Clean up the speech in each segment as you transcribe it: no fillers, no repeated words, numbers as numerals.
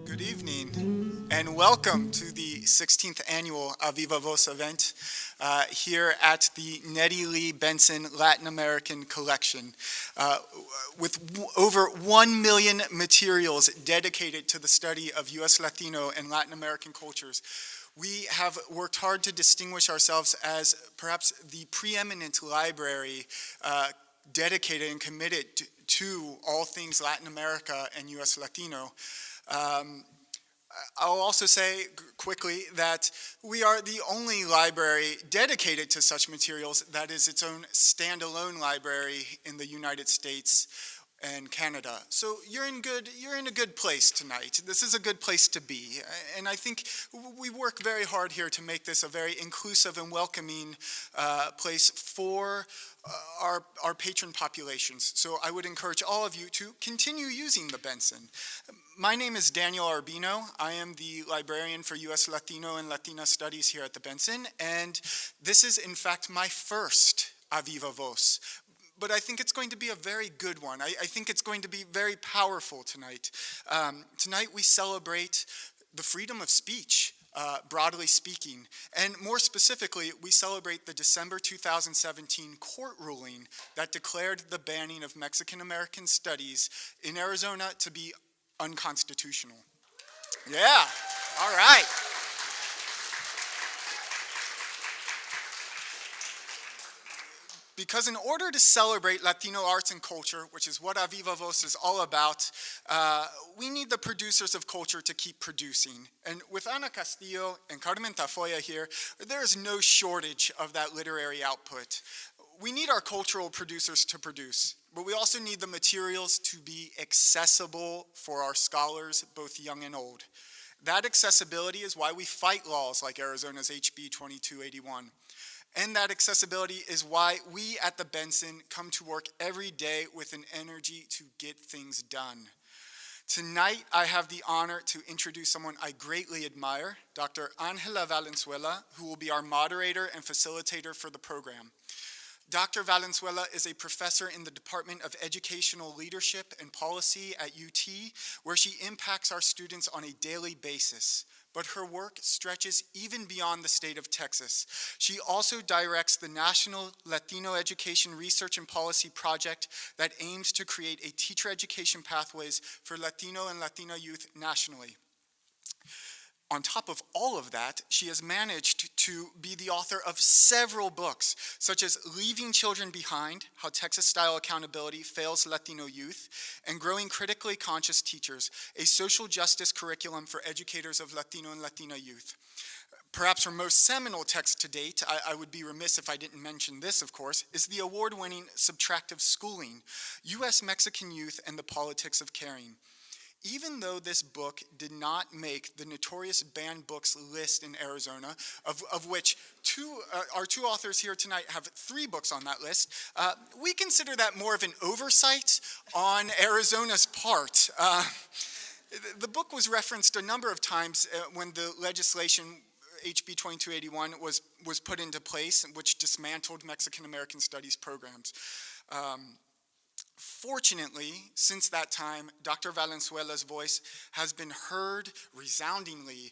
Good evening, and welcome to the 16th annual Viva event here at the Nettie Lee Benson Latin American Collection, with over 1 million materials dedicated to the study of U.S. Latino and Latin American cultures. We have worked hard to distinguish ourselves as perhaps the preeminent library dedicated and committed to all things Latin America and U.S. Latino. I'll also say quickly that we are the only library dedicated to such materials that is its own standalone library in the United States and Canada. So you're in a good place tonight. This is a good place to be. And I think we work very hard here to make this a very inclusive and welcoming place for our patron populations. So I would encourage all of you to continue using the Benson. My name is Daniel Arbino. I am the librarian for U.S. Latino and Latina Studies here at the Benson, and this is in fact my first Viva Voz. But I think it's going to be a very good one. I think it's going to be very powerful tonight. Tonight we celebrate the freedom of speech, broadly speaking. And more specifically, we celebrate the December 2017 court ruling that declared the banning of Mexican American studies in Arizona to be unconstitutional. Yeah, all right. Because in order to celebrate Latino arts and culture, which is what Viva Voz is all about, we need the producers of culture to keep producing. And with Ana Castillo and Carmen Tafolla here, there is no shortage of that literary output. We need our cultural producers to produce, but we also need the materials to be accessible for our scholars, both young and old. That accessibility is why we fight laws like Arizona's HB 2281. And that accessibility is why we at the Benson come to work every day with an energy to get things done. Tonight, I have the honor to introduce someone I greatly admire, Dr. Angela Valenzuela, who will be our moderator and facilitator for the program. Dr. Valenzuela is a professor in the Department of Educational Leadership and Policy at UT, where she impacts our students on a daily basis. But her work stretches even beyond the state of Texas. She also directs the National Latino Education Research and Policy Project that aims to create a teacher education pathways for Latino and Latina youth nationally. On top of all of that, she has managed to be the author of several books, such as Leaving Children Behind, How Texas-Style Accountability Fails Latino Youth, and Growing Critically Conscious Teachers, a social justice curriculum for educators of Latino and Latina youth. Perhaps her most seminal text to date, I would be remiss if I didn't mention this, of course, is the award-winning Subtractive Schooling, U.S. Mexican Youth and the Politics of Caring. Even though this book did not make the notorious banned books list in Arizona, of which our two authors here tonight have 3 books on that list, we consider that more of an oversight on Arizona's part. The book was referenced a number of times when the legislation HB 2281 was put into place, which dismantled Mexican American studies programs. Fortunately, since that time, Dr. Valenzuela's voice has been heard resoundingly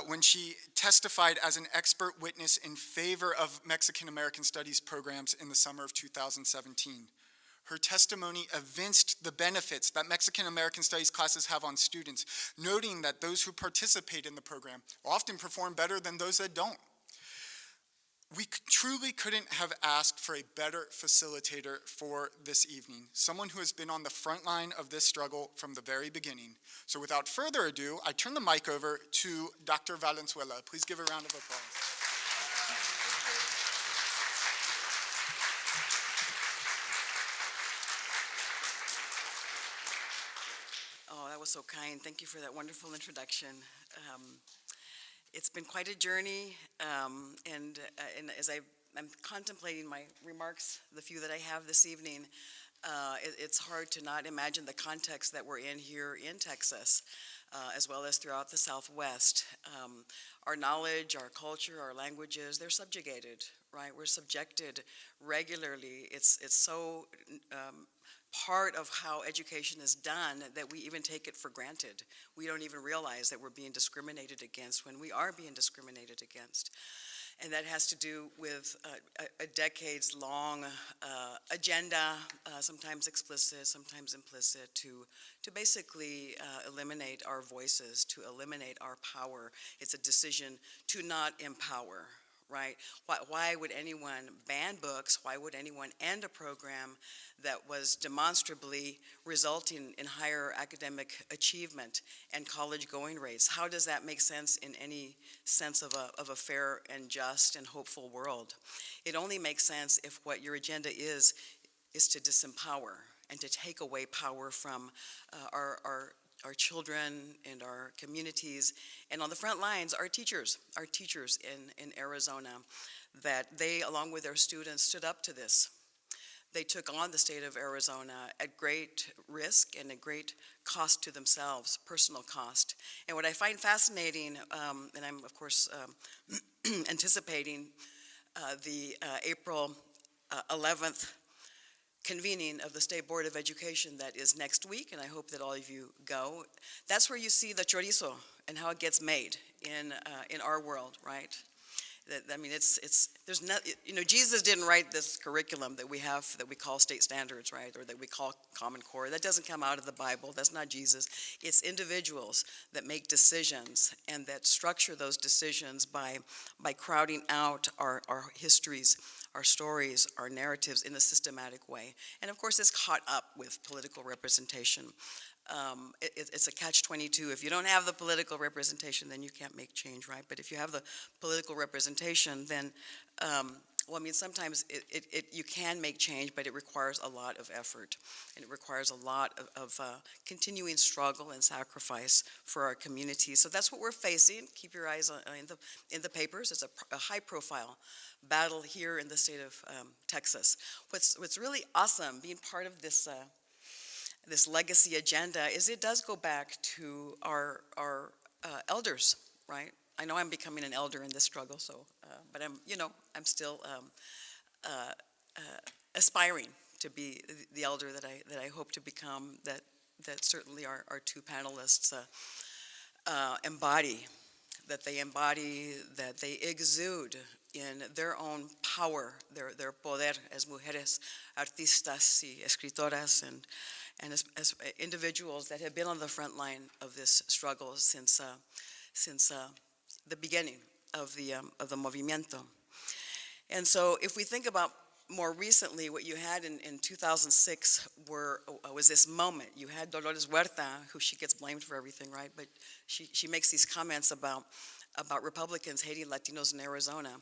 when she testified as an expert witness in favor of Mexican American studies programs in the summer of 2017. Her testimony evinced the benefits that Mexican American studies classes have on students, noting that those who participate in the program often perform better than those that don't. We truly couldn't have asked for a better facilitator for this evening, someone who has been on the front line of this struggle from the very beginning. So without further ado, I turn the mic over to Dr. Valenzuela. Please give a round of applause. Oh, that was so kind. Thank you for that wonderful introduction. It's been quite a journey, and as I'm contemplating my remarks, the few that I have this evening, it's hard to not imagine the context that we're in here in Texas. as well as throughout the Southwest. Our knowledge, our culture, our languages, they're subjugated, right? We're subjected regularly. It's so part of how education is done that we even take it for granted. We don't even realize that we're being discriminated against when we are being discriminated against. And that has to do with a decades-long agenda, sometimes explicit, sometimes implicit, to basically eliminate our voices, to eliminate our power. It's a decision to not empower, right? Why would anyone ban books? Why would anyone end a program that was demonstrably resulting in higher academic achievement and college going rates? How does that make sense in any sense of a fair and just and hopeful world? It only makes sense if what your agenda is to disempower and to take away power from our children and our communities, and on the front lines, our teachers in Arizona, that they, along with their students, stood up to this. They took on the state of Arizona at great risk and at great cost to themselves, personal cost. And what I find fascinating, and I'm of course anticipating the April 11th convening of the State Board of Education that is next week, and I hope that all of you go. That's where you see the chorizo and how it gets made in our world, right? I mean, there's not, you know, Jesus didn't write this curriculum that we have, that we call state standards, right, or that we call Common Core. That doesn't come out of the Bible. That's not Jesus. It's individuals that make decisions and that structure those decisions by crowding out our histories, our stories, our narratives in a systematic way. And of course, it's caught up with political representation. It's a catch-22. If you don't have the political representation, then you can't make change, right? But if you have the political representation, then, well, I mean, sometimes you can make change, but it requires a lot of effort, and it requires a lot of continuing struggle and sacrifice for our communities. So that's what we're facing. Keep your eyes in the papers. It's a high-profile battle here in the state of Texas. What's really awesome being part of this legacy agenda is it does go back to our elders, right? I know I'm becoming an elder in this struggle, so but I'm still aspiring to be the elder that I hope to become. That certainly our two panelists embody, that they exude in their own power, their poder as mujeres, artistas y escritoras, and as individuals that have been on the front line of this struggle since the beginning of the movimiento. And so if we think about more recently, what you had in 2006 was this moment. You had Dolores Huerta, who she gets blamed for everything, right? But she makes these comments about Republicans hating Latinos in Arizona.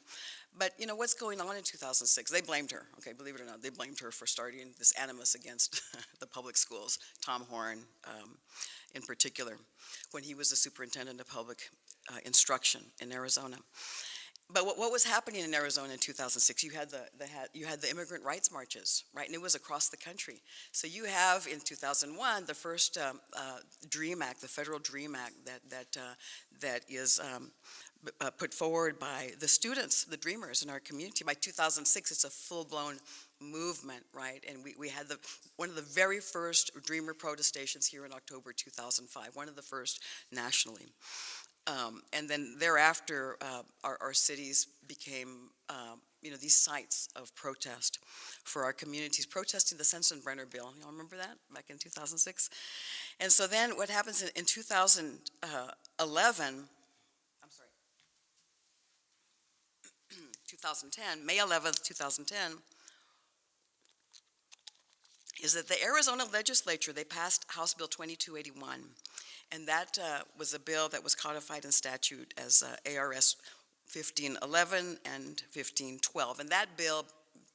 But you know what's going on in 2006? They blamed her, okay, believe it or not. They blamed her for starting this animus against the public schools, Tom Horn in particular, when he was the superintendent of public instruction in Arizona. But what was happening in Arizona in 2006? You had the immigrant rights marches, right? And it was across the country. So you have in 2001 the first DREAM Act, the federal DREAM Act that is put forward by the students, the dreamers in our community. By 2006, it's a full-blown movement, right? And we had one of the very first dreamer protestations here in October 2005, one of the first nationally. And then thereafter, our cities became, these sites of protest for our communities, protesting the Sensenbrenner bill. Y'all remember that back in 2006? And so then what happens in 2011, 2010, May 11th, 2010, is that the Arizona legislature, they passed House Bill 2281. And that was a bill that was codified in statute as ARS 1511 and 1512. And that bill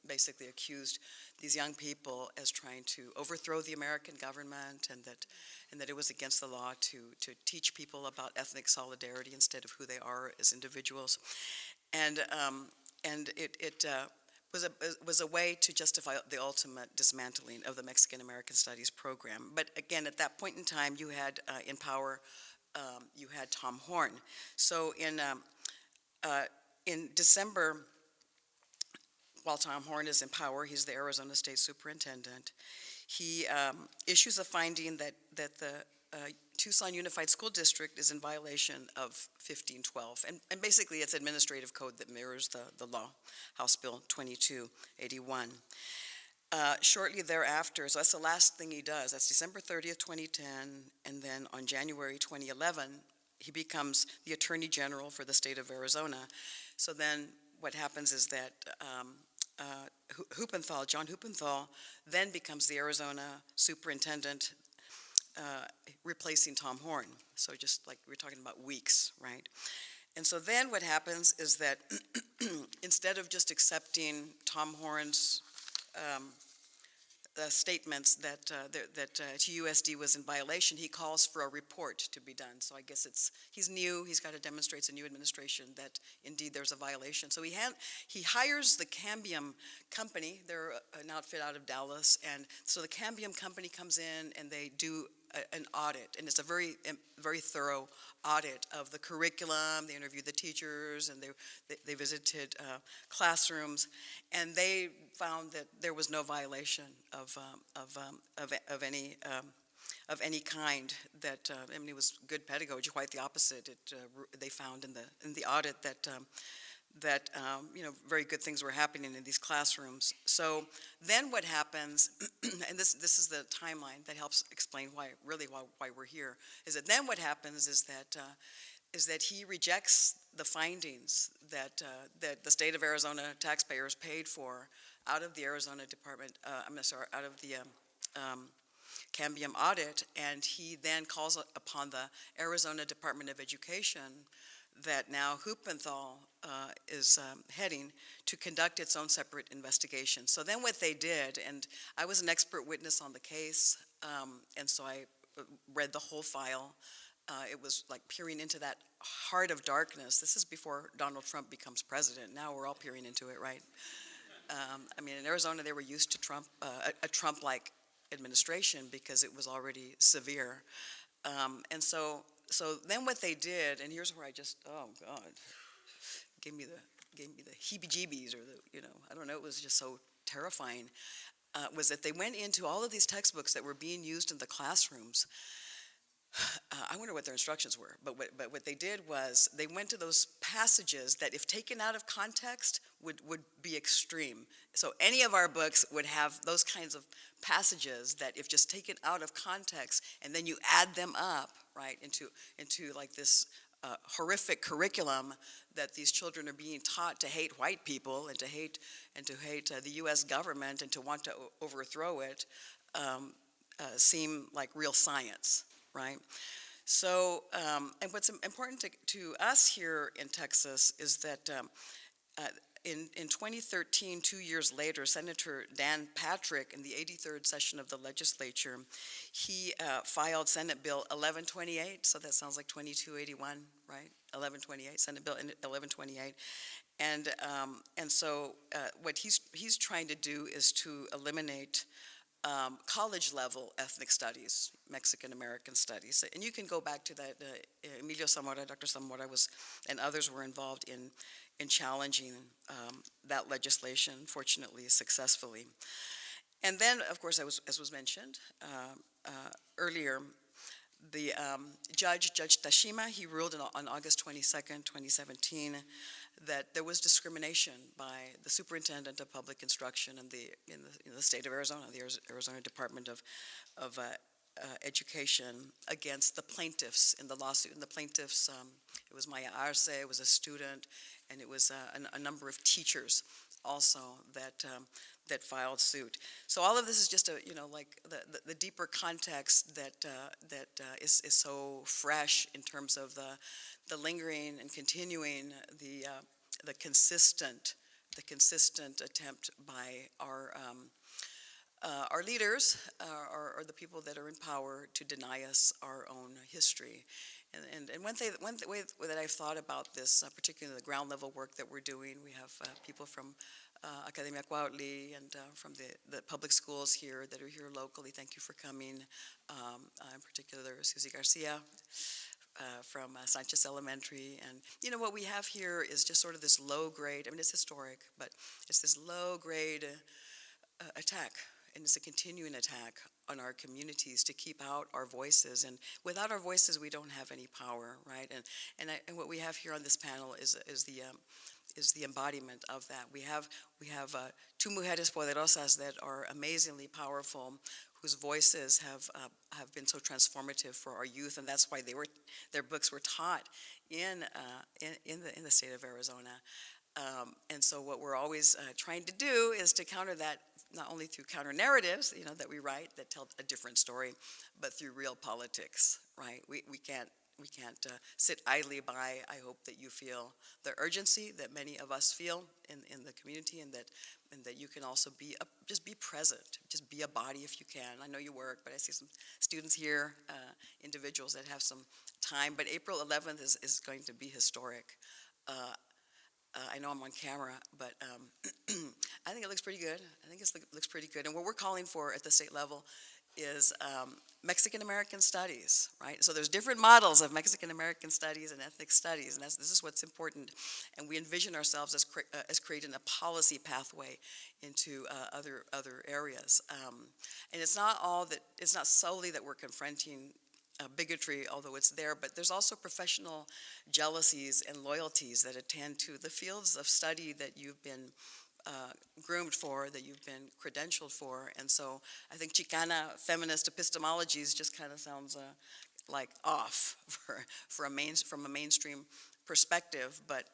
basically accused these young people as trying to overthrow the American government, and that it was against the law to teach people about ethnic solidarity instead of who they are as individuals. And it was a way to justify the ultimate dismantling of the Mexican American Studies program. But again, at that point in time, you had in power you had Tom Horn. So in December, while Tom Horn is in power, he's the Arizona State Superintendent. He issues a finding that the Tucson Unified School District is in violation of 1512. And basically, it's administrative code that mirrors the law, House Bill 2281. Shortly thereafter, so that's the last thing he does. That's December 30th, 2010. And then on January 2011, he becomes the Attorney General for the state of Arizona. So then what happens is that John Huppenthal, then becomes the Arizona superintendent, replacing Tom Horn. So just like we're talking about weeks, right? And so then what happens is that instead of just accepting Tom Horn's statements that TUSD was in violation, he calls for a report to be done. So I guess he's new. He's got to demonstrate to the new administration that indeed there's a violation. So he hires the Cambium company. They're an outfit out of Dallas, and so the Cambium company comes in and they do an audit, and it's a very thorough audit of the curriculum. They interviewed the teachers, and they visited classrooms, and they found that there was no violation of any kind. That I mean, it was good pedagogy. Quite the opposite. They found in the audit that very good things were happening in these classrooms. So then what happens, and this is the timeline that helps explain why we're here, is that then what happens is that he rejects the findings that the state of Arizona taxpayers paid for out of the Arizona Department, out of the Cambium audit, and he then calls upon the Arizona Department of Education that now Huppenthal is heading to conduct its own separate investigation. So then what they did, and I was an expert witness on the case, and so I read the whole file. It was like peering into that heart of darkness. This is before Donald Trump becomes president. Now we're all peering into it, right? I mean, in Arizona, they were used to Trump, a Trump-like administration because it was already severe. And so then what they did, and here's where I just, oh God, gave me the heebie-jeebies, or I don't know, it was just so terrifying, was that they went into all of these textbooks that were being used in the classrooms. I wonder what their instructions were, but what they did was they went to those passages that, if taken out of context, would be extreme. So any of our books would have those kinds of passages that, if just taken out of context, and then you add them up, right, into like this horrific curriculum that these children are being taught to hate white people and to hate the U.S. government and to want to overthrow it, seem like real science. Right? So, and what's important to us here in Texas is that in 2013, 2 years later, Senator Dan Patrick, in the 83rd session of the legislature, he filed Senate Bill 1128, so that sounds like 2281, right? 1128, Senate Bill 1128. And so what he's trying to do is to eliminate college-level ethnic studies, Mexican-American studies. And you can go back to that. Emilio Zamora, Dr. Zamora and others were involved in challenging that legislation, fortunately, successfully. And then, of course, as was mentioned earlier, the Judge Tashima, he ruled on August 22nd, 2017, that there was discrimination by the superintendent of public instruction in the state of Arizona, the Arizona Department of Education, against the plaintiffs in the lawsuit. And the plaintiffs, it was Maya Arce, it was a student, and it was a number of teachers also that filed suit. So all of this is just like the deeper context that is so fresh in terms of the lingering and continuing the consistent attempt by our leaders, or the people that are in power, to deny us our own history. And one way that I've thought about this, particularly the ground level work that we're doing, we have people from Academia Cuautli and from the public schools here that are here locally. Thank you for coming. In particular, Susie Garcia from Sanchez Elementary. And, you know, what we have here is just sort of this low grade, I mean, it's historic, but it's this low grade attack, and it's a continuing attack on our communities to keep out our voices. And without our voices, we don't have any power, right? And what we have here on this panel is the embodiment of that. We have two mujeres poderosas that are amazingly powerful, whose voices have been so transformative for our youth, and that's why their books were taught in the state of Arizona. And so what we're always trying to do is to counter that, not only through counter narratives, you know, that we write that tell a different story, but through real politics, right? We can't sit idly by. I hope that you feel the urgency that many of us feel in the community, and that you can also just be present, just be a body if you can. I know you work, but I see some students here, individuals that have some time. But April 11th is going to be historic. I know I'm on camera, but I think it looks pretty good. I think it looks pretty good. And what we're calling for at the state level is Mexican-American studies, right? So there's different models of Mexican-American studies and ethnic studies, and this is what's important. And we envision ourselves as creating a policy pathway into other areas. And it's not solely that we're confronting bigotry, although it's there, but there's also professional jealousies and loyalties that attend to the fields of study that you've been groomed for, that you've been credentialed for. And so I think Chicana feminist epistemologies just kind of sounds like off from a mainstream perspective, but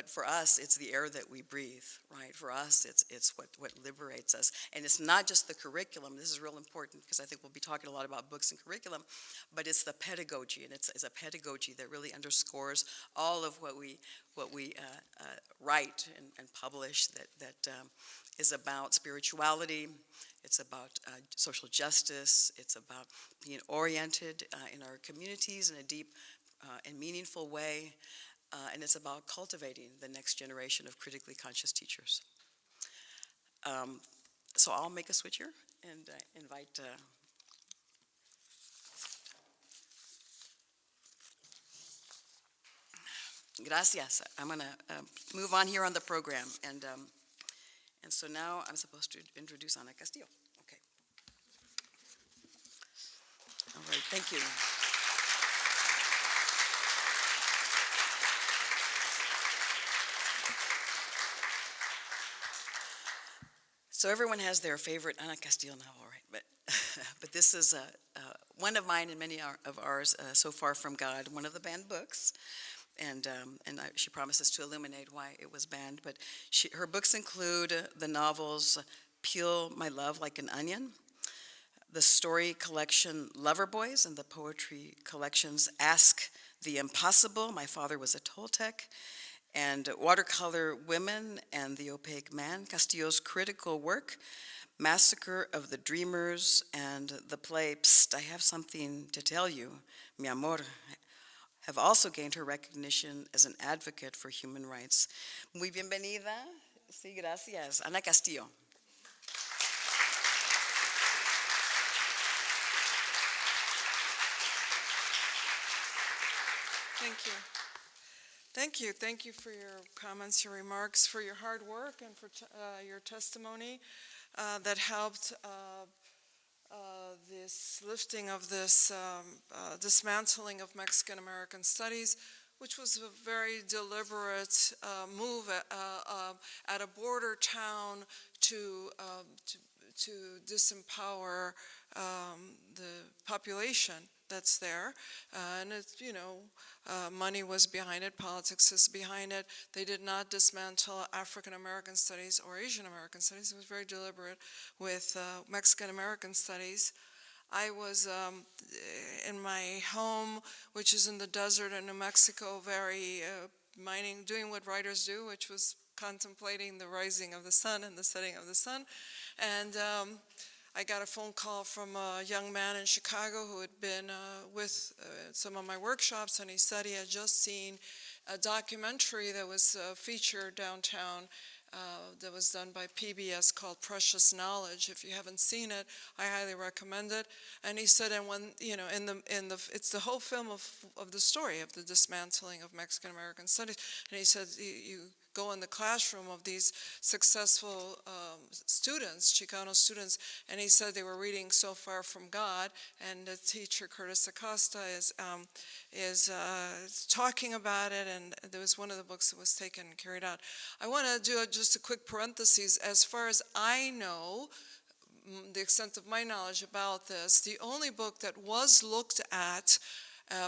for us, it's the air that we breathe, right? For us, it's what liberates us. And it's not just the curriculum. This is real important, because I think we'll be talking a lot about books and curriculum, but it's the pedagogy, and it's a pedagogy that really underscores all of what we write and publish that is about spirituality. It's about social justice. It's about being oriented in our communities in a deep and meaningful way. And it's about cultivating the next generation of critically conscious teachers. So I'll make a switch here and invite. Gracias. I'm going to move on here on the program. And so now I'm supposed to introduce Ana Castillo. Okay. All right. Thank you. So everyone has their favorite Ana Castillo novel, right? But this is one of mine and many of ours, So Far From God, one of the banned books. And she promises to illuminate why it was banned. But her books include the novels Peel My Love Like an Onion, the story collection Lover Boys, and the poetry collections Ask the Impossible, My Father Was a Toltec, and Watercolor Women and the Opaque Man, Castillo's critical work, Massacre of the Dreamers, and the play Psst, I Have Something to Tell You, Mi Amor, have also gained her recognition as an advocate for human rights. Muy bienvenida. Sí, gracias. Ana Castillo. Thank you. Thank you. Thank you for your comments, your remarks, for your hard work, and for your testimony that helped this lifting of this dismantling of Mexican American studies, which was a very deliberate move at a border town to disempower the population that's there, and it's, you know, money was behind it, politics is behind it. They did not dismantle African American studies or Asian American studies. It was very deliberate with Mexican American studies. I was in my home, which is in the desert in New Mexico, very mining, doing what writers do, which was contemplating the rising of the sun and the setting of the sun. And I got a phone call from a young man in Chicago who had been with some of my workshops, and he said he had just seen a documentary that was featured downtown that was done by PBS called Precious Knowledge. If you haven't seen it, I highly recommend it. And he said, and when, it's the whole film of the story of the dismantling of Mexican American studies. And he said, you go in the classroom of these successful students, Chicano students, and he said they were reading So Far from God, and the teacher, Curtis Acosta, is talking about it, and there was one of the books that was taken and carried out. I want to do just a quick parenthesis. As far as I know, the extent of my knowledge about this, the only book that was looked at,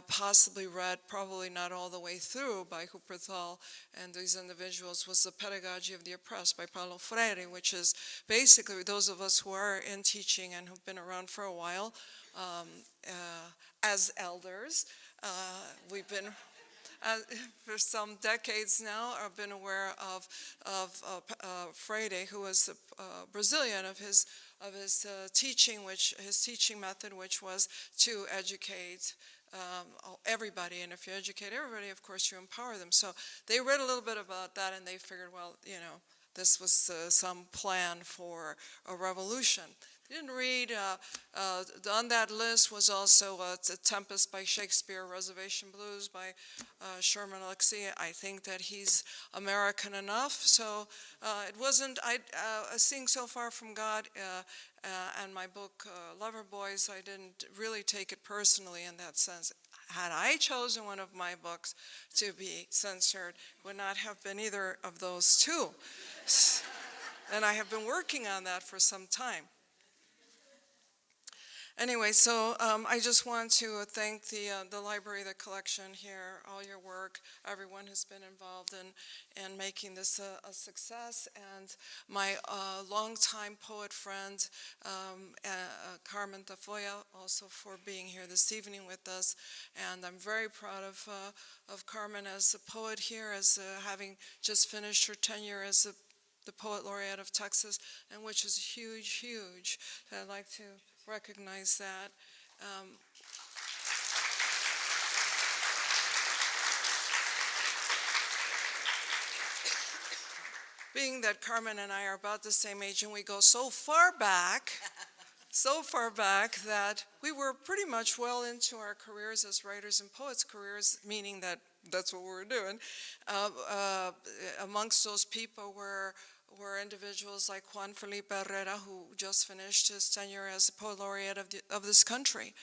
possibly read, probably not all the way through, by Hupperthal and these individuals, was The Pedagogy of the Oppressed by Paulo Freire, which is basically those of us who are in teaching and who've been around for a while as elders. We've been for some decades now, I've been aware of Freire, who was a Brazilian, of his teaching, his teaching method, which was to educate everybody, and if you educate everybody, of course, you empower them. So they read a little bit about that, and they figured, well, this was some plan for a revolution. They didn't read, on that list was also Tempest by Shakespeare, Reservation Blues by Sherman Alexie. I think that he's American enough, so it wasn't, seeing So Far from God and my book, Lover Boys, I didn't really take it personally in that sense. Had I chosen one of my books to be censored, would not have been either of those two. And I have been working on that for some time. Anyway, so I just want to thank the library, the collection here, all your work, everyone who's been involved in making this a success, and my longtime poet friend, Carmen Tafolla, also for being here this evening with us. And I'm very proud of Carmen as a poet here, as having just finished her tenure as the Poet Laureate of Texas, and which is huge, huge. I'd like to recognize that. Being that Carmen and I are about the same age, and we go so far back that we were pretty much well into our careers as writers and poets, careers, meaning that that's what we were doing. Amongst those people were individuals like Juan Felipe Herrera, who just finished his tenure as the Poet Laureate of this country.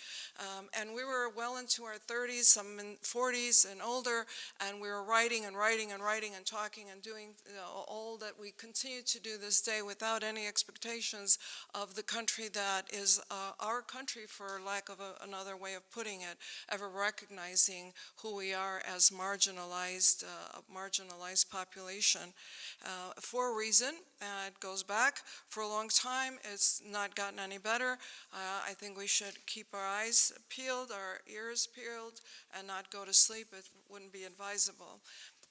And we were well into our 30s, some in 40s and older, and we were writing and writing and writing and talking and doing all that we continue to do this day without any expectations of the country that is our country, for lack of another way of putting it, ever recognizing who we are as marginalized population. For a reason, it goes back for a long time. It's not gotten any better. I think we should keep our eyes peeled, our ears peeled, and not go to sleep. It wouldn't be advisable.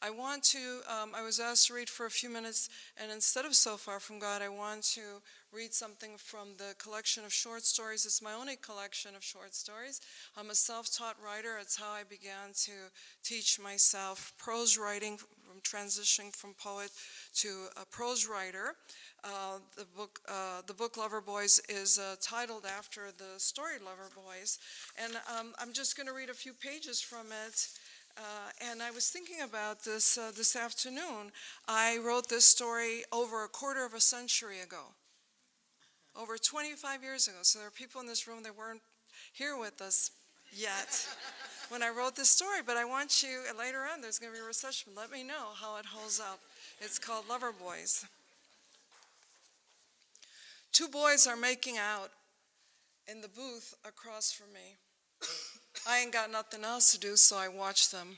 I was asked to read for a few minutes, and instead of So Far from God, I want to read something from the collection of short stories. It's my only collection of short stories. I'm a self-taught writer. It's how I began to teach myself prose writing, from transitioning from poet to a prose writer. The book Lover Boys is titled after the story Lover Boys, and I'm just going to read a few pages from it. And I was thinking about this this afternoon. I wrote this story over a quarter of a century ago, over 25 years ago. So there are people in this room that weren't here with us yet when I wrote this story. But I want you, later on, there's going to be a reception. Let me know how it holds up. It's called Lover Boys. Two boys are making out in the booth across from me. I ain't got nothing else to do, so I watch them.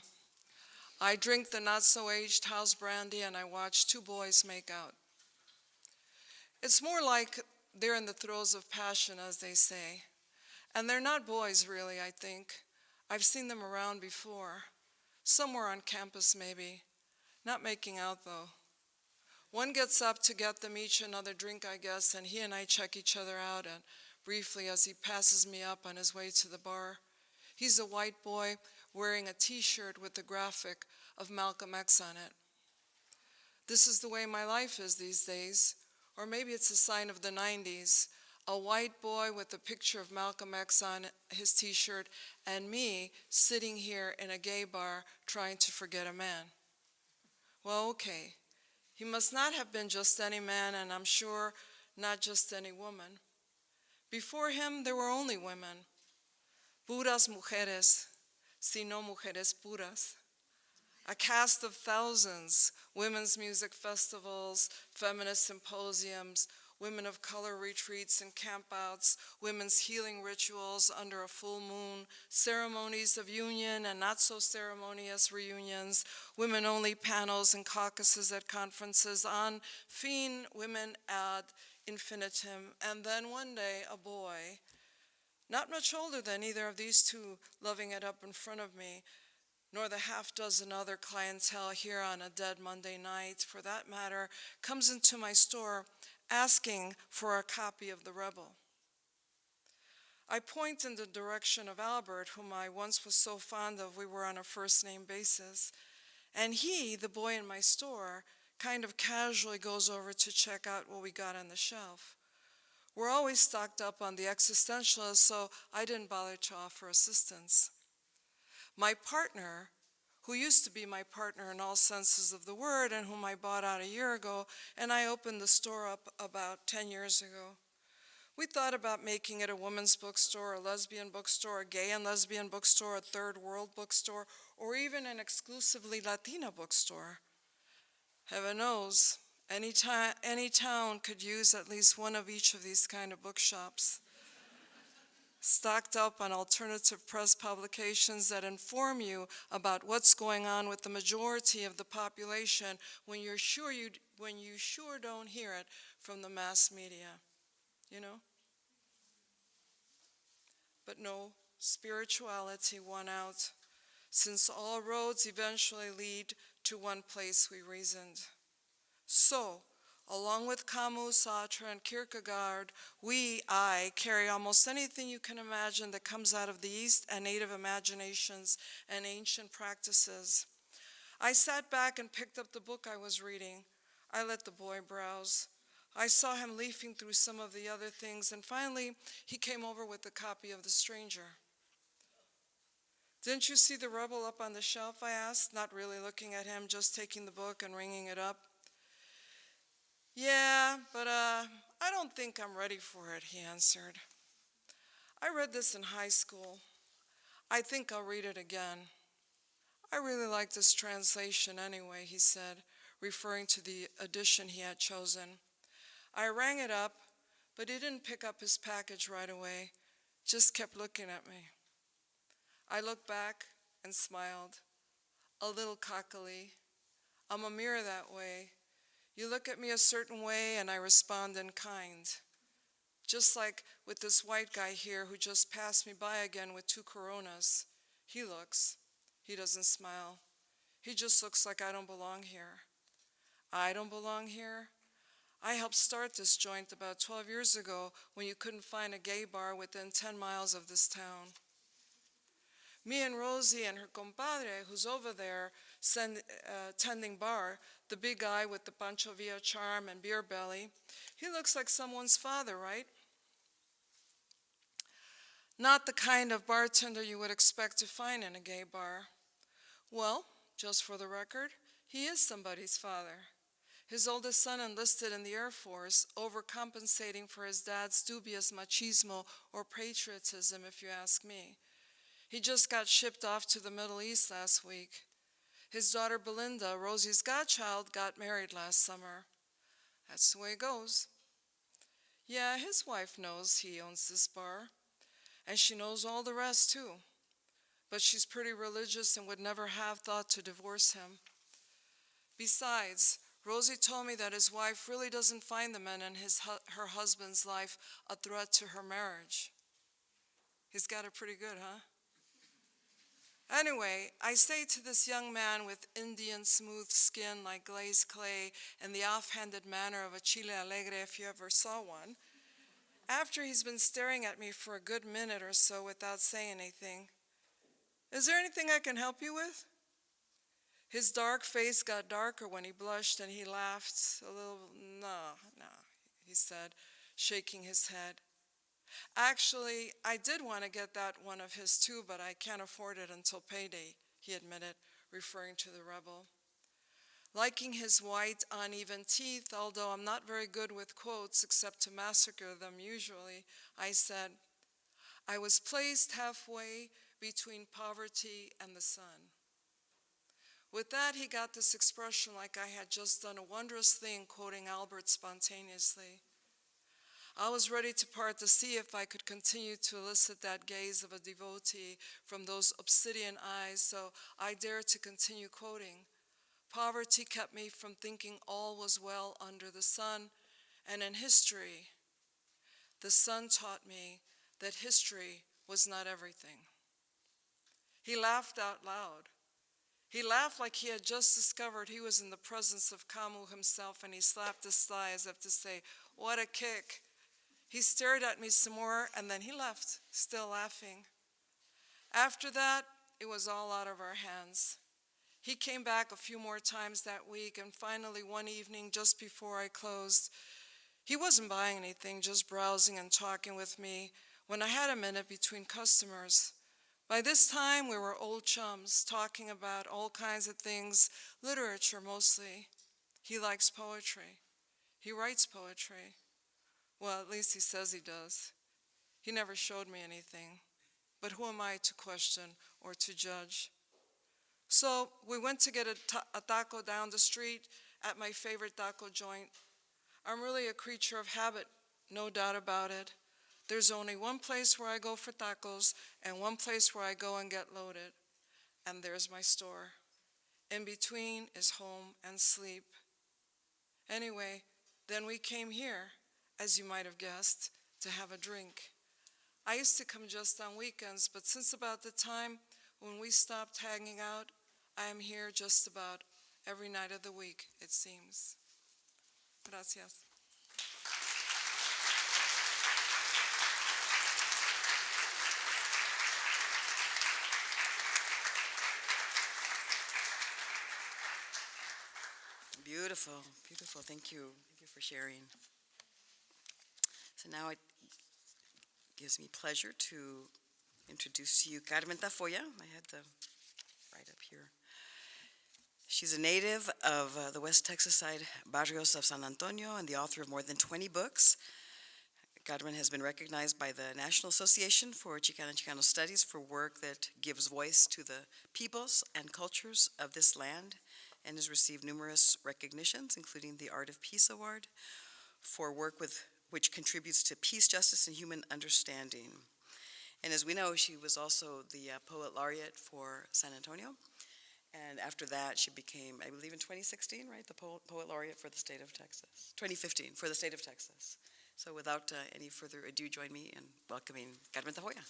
I drink the not-so-aged house brandy, and I watch two boys make out. It's more like they're in the throes of passion, as they say. And they're not boys, really, I think. I've seen them around before. Somewhere on campus, maybe. Not making out, though. One gets up to get them each another drink, I guess, and he and I check each other out, and briefly as he passes me up on his way to the bar. He's a white boy wearing a T-shirt with the graphic of Malcolm X on it. This is the way my life is these days. Or maybe it's a sign of the 90s. A white boy with a picture of Malcolm X on his t-shirt, and me sitting here in a gay bar trying to forget a man. Well, okay. He must not have been just any man, and I'm sure not just any woman. Before him, there were only women. Puras mujeres, sino mujeres puras. A cast of thousands, women's music festivals, feminist symposiums, women of color retreats and campouts, women's healing rituals under a full moon, ceremonies of union and not so ceremonious reunions, women-only panels and caucuses at conferences, on fin women ad infinitum, and then one day a boy, not much older than either of these two loving it up in front of me, nor the half-dozen other clientele here on a dead Monday night, for that matter, comes into my store asking for a copy of The Rebel. I point in the direction of Albert, whom I once was so fond of we were on a first-name basis, and he, the boy in my store, kind of casually goes over to check out what we got on the shelf. We're always stocked up on the existentialists, so I didn't bother to offer assistance. My partner, who used to be my partner in all senses of the word and whom I bought out a year ago, and I opened the store up about 10 years ago. We thought about making it a women's bookstore, a lesbian bookstore, a gay and lesbian bookstore, a third world bookstore, or even an exclusively Latina bookstore. Heaven knows, any town could use at least one of each of these kind of bookshops, stocked up on alternative press publications that inform you about what's going on with the majority of the population when you sure don't hear it from the mass media, you know? But no, spirituality won out, since all roads eventually lead to one place, we reasoned. So, along with Camus, Sartre, and Kierkegaard, I carry almost anything you can imagine that comes out of the East and native imaginations and ancient practices. I sat back and picked up the book I was reading. I let the boy browse. I saw him leafing through some of the other things, and finally, he came over with a copy of The Stranger. Didn't you see The Rebel up on the shelf, I asked, not really looking at him, just taking the book and ringing it up. Yeah, but I don't think I'm ready for it, he answered. I read this in high school. I think I'll read it again. I really like this translation anyway, he said, referring to the edition he had chosen. I rang it up, but he didn't pick up his package right away, just kept looking at me. I looked back and smiled, a little cockily. I'm a mirror that way. You look at me a certain way and I respond in kind. Just like with this white guy here who just passed me by again with 2 Coronas. He doesn't smile. He just looks like I don't belong here. I don't belong here? I helped start this joint about 12 years ago when you couldn't find a gay bar within 10 miles of this town. Me and Rosie and her compadre, who's over there tending bar, the big guy with the Pancho Villa charm and beer belly, he looks like someone's father, right? Not the kind of bartender you would expect to find in a gay bar. Well, just for the record, he is somebody's father. His oldest son enlisted in the Air Force, overcompensating for his dad's dubious machismo or patriotism, if you ask me. He just got shipped off to the Middle East last week. His daughter Belinda, Rosie's godchild, got married last summer. That's the way it goes. Yeah, his wife knows he owns this bar, and she knows all the rest too. But she's pretty religious and would never have thought to divorce him. Besides, Rosie told me that his wife really doesn't find the men in her husband's life a threat to her marriage. He's got it pretty good, huh? Anyway, I say to this young man with Indian smooth skin like glazed clay and the offhanded manner of a chile alegre if you ever saw one, after he's been staring at me for a good minute or so without saying anything, is there anything I can help you with? His dark face got darker when he blushed, and he laughed a little. No, no, he said, shaking his head. Actually, I did want to get that one of his too, but I can't afford it until payday, he admitted, referring to the rebel. Liking his white, uneven teeth, although I'm not very good with quotes except to massacre them usually, I said, I was placed halfway between poverty and the sun. With that, he got this expression like I had just done a wondrous thing, quoting Albert spontaneously. I was ready to part to see if I could continue to elicit that gaze of a devotee from those obsidian eyes, so I dared to continue quoting. Poverty kept me from thinking all was well under the sun, and in history, the sun taught me that history was not everything. He laughed out loud. He laughed like he had just discovered he was in the presence of Camus himself, and he slapped his thigh as if to say, what a kick. He stared at me some more, and then he left, still laughing. After that, it was all out of our hands. He came back a few more times that week, and finally one evening just before I closed, he wasn't buying anything, just browsing and talking with me when I had a minute between customers. By this time, we were old chums, talking about all kinds of things, literature mostly. He likes poetry. He writes poetry. Well, at least he says he does. He never showed me anything. But who am I to question or to judge? So we went to get a taco down the street at my favorite taco joint. I'm really a creature of habit, no doubt about it. There's only one place where I go for tacos and one place where I go and get loaded. And there's my store. In between is home and sleep. Anyway, then we came here, as you might have guessed, to have a drink. I used to come just on weekends, but since about the time when we stopped hanging out, I am here just about every night of the week, it seems. Gracias. Beautiful, beautiful. Thank you. Thank you for sharing. So now it gives me pleasure to introduce to you Carmen Tafolla. I had the right up here. She's a native of the West Texas side barrios of San Antonio and the author of more than 20 books. Carmen has been recognized by the National Association for Chicana and Chicano Studies for work that gives voice to the peoples and cultures of this land, and has received numerous recognitions, including the Art of Peace Award, for work which contributes to peace, justice, and human understanding. And as we know, she was also the Poet Laureate for San Antonio. And after that, she became, I believe in 2016, right, the Poet Laureate for the state of Texas. 2015, for the state of Texas. So without any further ado, join me in welcoming Carmen Tafolla.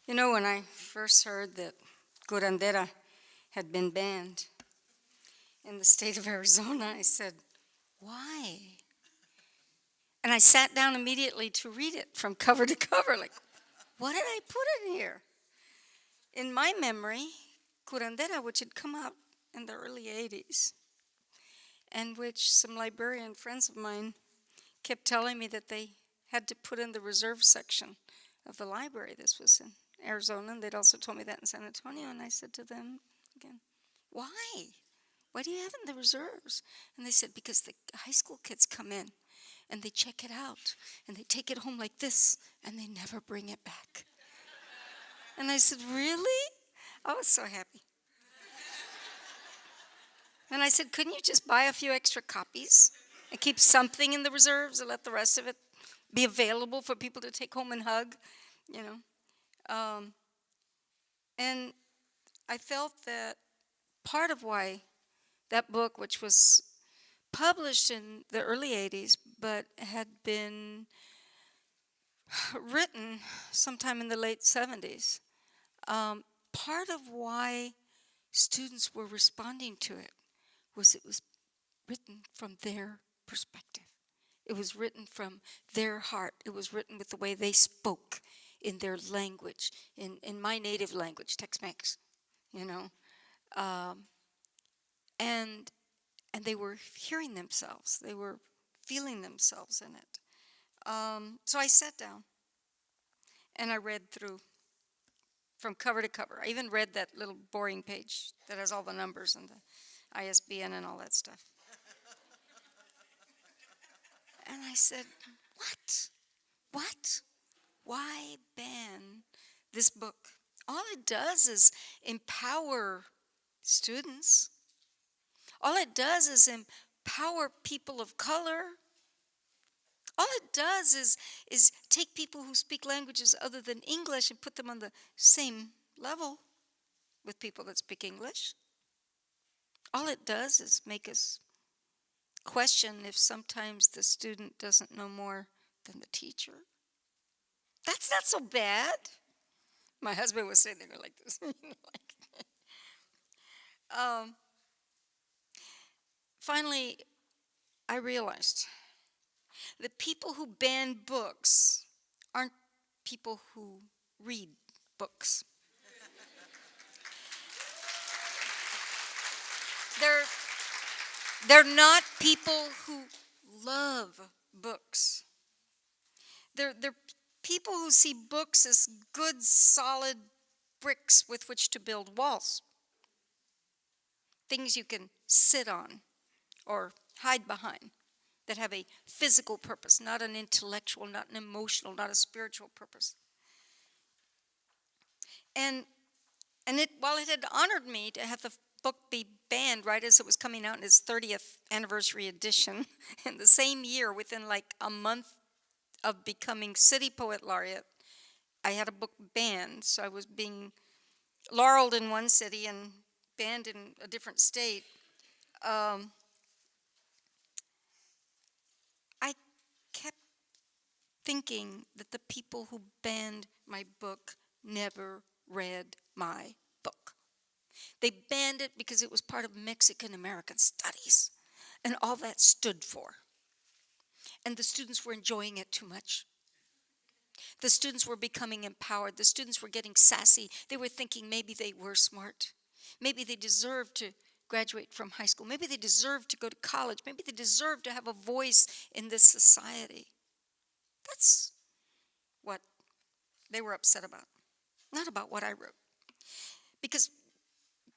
You know, when I first heard that curandera had been banned in the state of Arizona, I said, why? And I sat down immediately to read it from cover to cover, like, what did I put in here? In my memory, curandera, which had come out in the early 80s, and which some librarian friends of mine kept telling me that they had to put in the reserve section of the library. This was in Arizona, and they'd also told me that in San Antonio, and I said to them again, why? Why do you have it in the reserves? And they said, because the high school kids come in, and they check it out, and they take it home like this, and they never bring it back. And I said, really? I was so happy. And I said, couldn't you just buy a few extra copies and keep something in the reserves and let the rest of it be available for people to take home and hug, you know? And I felt that part of why that book, which was published in the early 80s, but had been written sometime in the late 70s, part of why students were responding to it was written from their perspective. It was written from their heart. It was written with the way they spoke in their language, in my native language, Tex-Mex, you know. And they were hearing themselves. They were feeling themselves in it. So I sat down and I read through from cover to cover. I even read that little boring page that has all the numbers and the ISBN and all that stuff. And I said, what? What? Why ban this book? All it does is empower students. All it does is empower people of color. All it does is take people who speak languages other than English and put them on the same level with people that speak English. All it does is make us question if sometimes the student doesn't know more than the teacher. That's not so bad. My husband was sitting there like this. Finally, I realized that people who ban books aren't people who read books. They're not people who love books. They're people who see books as good, solid bricks with which to build walls. Things you can sit on or hide behind that have a physical purpose, not an intellectual, not an emotional, not a spiritual purpose. And while it had honored me to have the book be banned right as it was coming out in its 30th anniversary edition, in the same year, within like a month of becoming City Poet Laureate, I had a book banned. So I was being laureled in one city and banned in a different state. I kept thinking that the people who banned my book never read my book. They banned it because it was part of Mexican American studies and all that stood for. And the students were enjoying it too much. The students were becoming empowered. The students were getting sassy. They were thinking maybe they were smart. Maybe they deserved to graduate from high school. Maybe they deserved to go to college. Maybe they deserved to have a voice in this society. That's what they were upset about, not about what I wrote. Because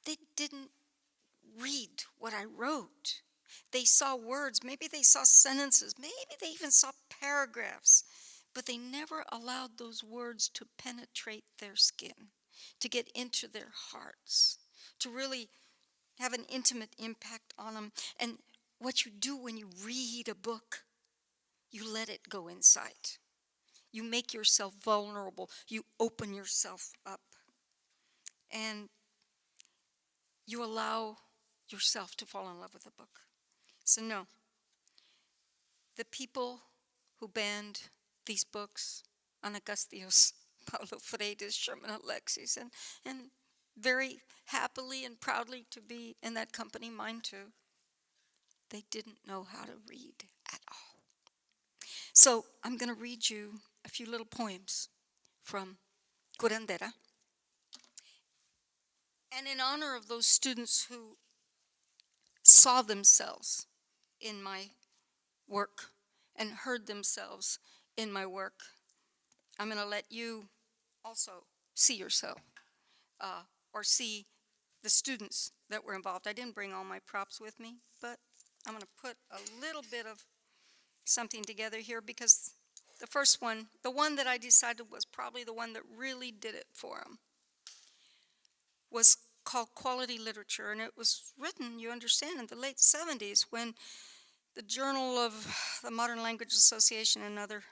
they didn't read what I wrote. They saw words, maybe they saw sentences, maybe they even saw paragraphs, but they never allowed those words to penetrate their skin, to get into their hearts, to really have an intimate impact on them. And what you do when you read a book, you let it go inside. You make yourself vulnerable. You open yourself up. And you allow yourself to fall in love with the book. So no, the people who banned these books, Ana Castillo's, Paulo Freire's, Sherman Alexie's, and very happily and proudly to be in that company, mine too, they didn't know how to read at all. So I'm going to read you a few little poems from Curandera. And in honor of those students who saw themselves in my work and heard themselves in my work, I'm going to let you also see yourself or see the students that were involved. I didn't bring all my props with me, but I'm going to put a little bit of something together here because the first one, the one that I decided was probably the one that really did it for them, was called Quality Literature, and it was written, you understand, in the late 70s when the Journal of the Modern Language Association and other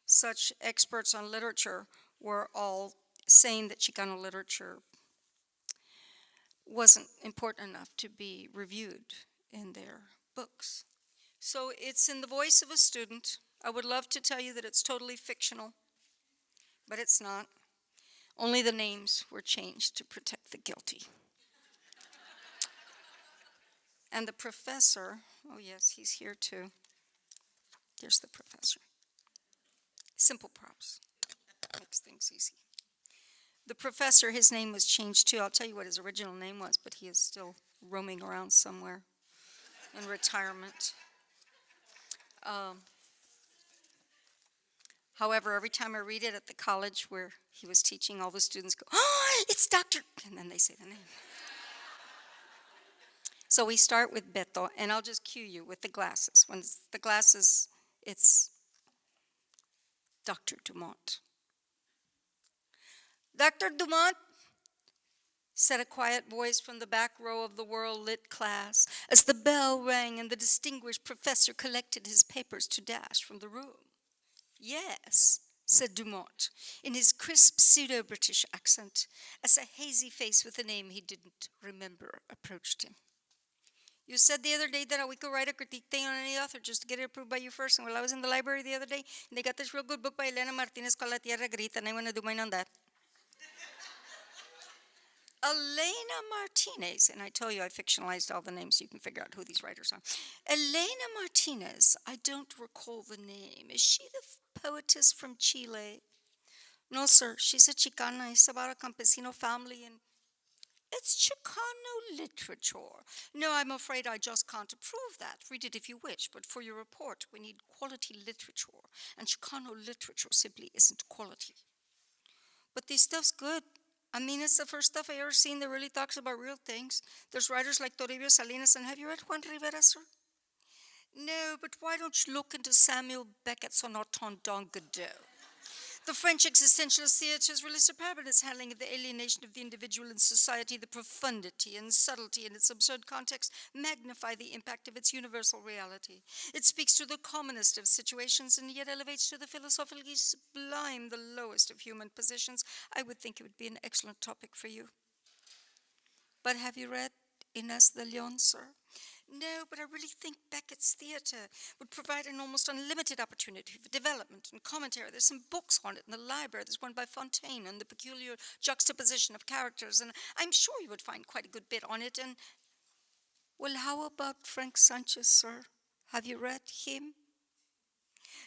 such experts on literature were all saying that Chicano literature wasn't important enough to be reviewed in their books. So it's in the voice of a student. I would love to tell you that it's totally fictional, but it's not. Only the names were changed to protect the guilty. And the professor, oh yes, he's here too. Here's the professor. Simple props. Makes things easy. The professor, his name was changed too. I'll tell you what his original name was, but he is still roaming around somewhere in retirement. However, every time I read it at the college where he was teaching, all the students go, "Oh, it's Dr." And then they say the name. So we start with Beto, and I'll just cue you with the glasses. When it's the glasses, it's Dr. Dumont. "Dr. Dumont," said a quiet voice from the back row of the world-lit class as the bell rang and the distinguished professor collected his papers to dash from the room. "Yes," said Dumont, in his crisp pseudo-British accent, as a hazy face with a name he didn't remember approached him. "You said the other day that we could write a critique thing on any author just to get it approved by you first. And while I was in the library the other day, and they got this real good book by Elena Martinez called La Tierra Grita, and I want to do mine on that." Elena Martinez, and I tell you I fictionalized all the names so you can figure out who these writers are. Elena Martinez, I don't recall the name. Is she the poetess from Chile? No, sir, she's a Chicana. It's about a campesino family, and it's Chicano literature. No, I'm afraid I just can't approve that. Read it if you wish, but for your report, we need quality literature, and Chicano literature simply isn't quality. But this stuff's good. I mean, it's the first stuff I ever seen that really talks about real things. There's writers like Toribio Salinas, and have you read Juan Rivera, sir? No, but why don't you look into Samuel Beckett's On Autant Godot? The French existentialist theatre is really superb in its handling of the alienation of the individual in society. The profundity and subtlety in its absurd context magnify the impact of its universal reality. It speaks to the commonest of situations and yet elevates to the philosophically sublime the lowest of human positions. I would think it would be an excellent topic for you. But have you read Inés de León, sir? No, but I really think Beckett's theatre would provide an almost unlimited opportunity for development and commentary. There's some books on it in the library. There's one by Fontaine on the peculiar juxtaposition of characters, and I'm sure you would find quite a good bit on it. And, well, how about Frank Sanchez, sir? Have you read him?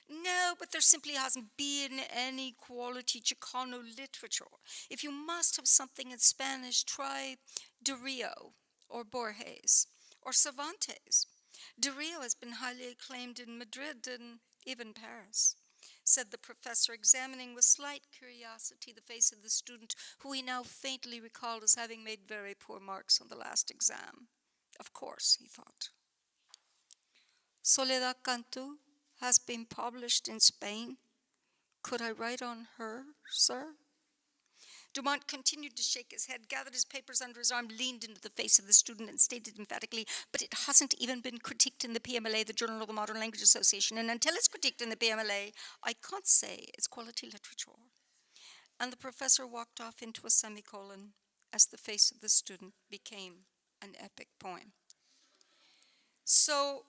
No, but there simply hasn't been any quality Chicano literature. If you must have something in Spanish, try De Rio or Borges. Or Cervantes. De Rio has been highly acclaimed in Madrid and even Paris, said the professor, examining with slight curiosity the face of the student who he now faintly recalled as having made very poor marks on the last exam. Of course, he thought. Soledad Cantu has been published in Spain. Could I write on her, sir? Dumont continued to shake his head, gathered his papers under his arm, leaned into the face of the student, and stated emphatically, "But it hasn't even been critiqued in the PMLA, the Journal of the Modern Language Association, and until it's critiqued in the PMLA, I can't say it's quality literature." And the professor walked off into a semicolon as the face of the student became an epic poem. So,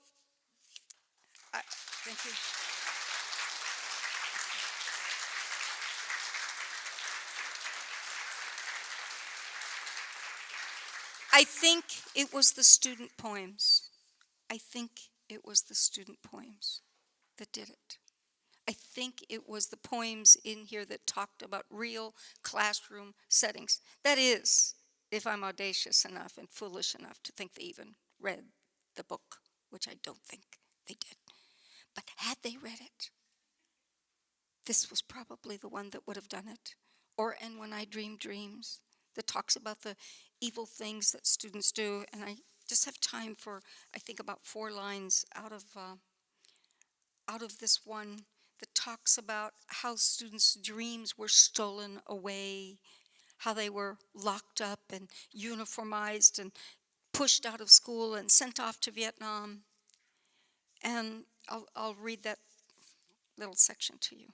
thank you. I think it was the student poems. I think it was the student poems that did it. I think it was the poems in here that talked about real classroom settings. That is, if I'm audacious enough and foolish enough to think they even read the book, which I don't think they did. But had they read it, this was probably the one that would have done it. Or And When I Dream Dreams, that talks about the evil things that students do. And I just have time for, I think, about 4 lines out of this one that talks about how students' dreams were stolen away, how they were locked up and uniformized and pushed out of school and sent off to Vietnam. And I'll read that little section to you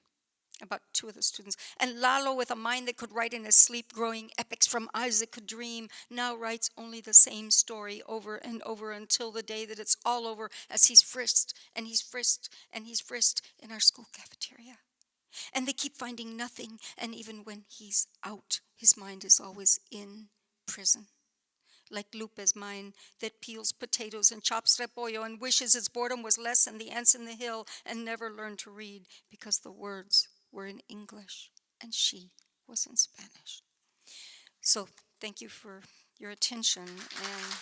about 2 of the students. And Lalo, with a mind that could write in his sleep, growing epics from eyes that could dream, now writes only the same story over and over until the day that it's all over, as he's frisked and he's frisked and he's frisked in our school cafeteria. And they keep finding nothing, and even when he's out, his mind is always in prison. like Lupe's mind, that peels potatoes and chops repollo and wishes its boredom was less than the ants in the hill, and never learned to read because the words were in English and she was in Spanish. So thank you for your attention, and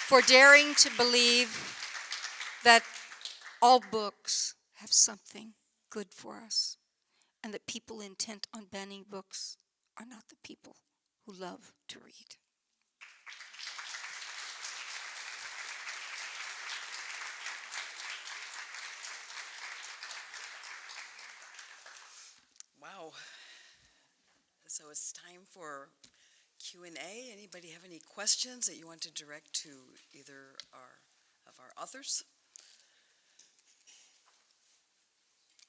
for daring to believe that all books have something good for us, and that people intent on banning books are not the people who love to read. Wow. So it's time for Q&A. Anybody have any questions that you want to direct to either of our authors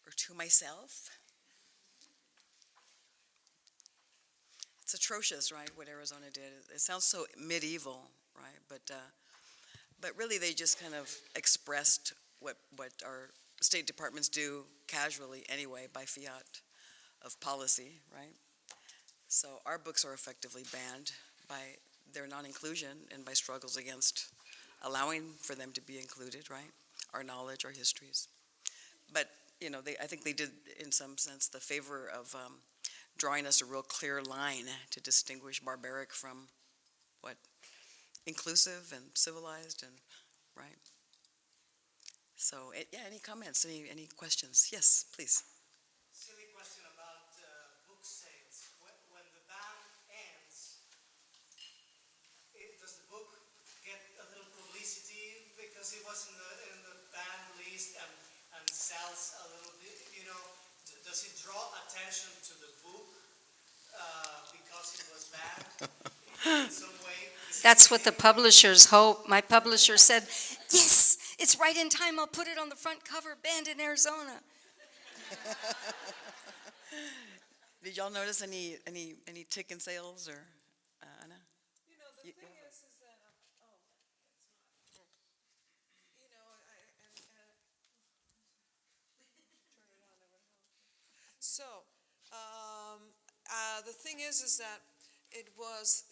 or to myself? It's atrocious, right, what Arizona did. It sounds so medieval, right? But really they just kind of expressed what our state departments do casually anyway by fiat of policy, right? So our books are effectively banned by their non-inclusion and by struggles against allowing for them to be included, right? Our knowledge, our histories. But, you know, I think they did, in some sense, the favor of drawing us a real clear line to distinguish barbaric from what? Inclusive and civilized, and, right? So, yeah, any comments, any questions? Yes, please. Silly question about book sales. When the ban ends, does the book get a little publicity because it was in the ban list and sells a little bit? You know, does it draw attention to the book because it was banned in some way? That's what the publishers hope. My publisher said, yes, it's right in time. I'll put it on the front cover, banned in Arizona. Did y'all notice any tick in sales, or Anna? You know, the thing is that, you know, turn it on, that would help. So, the thing is that it was,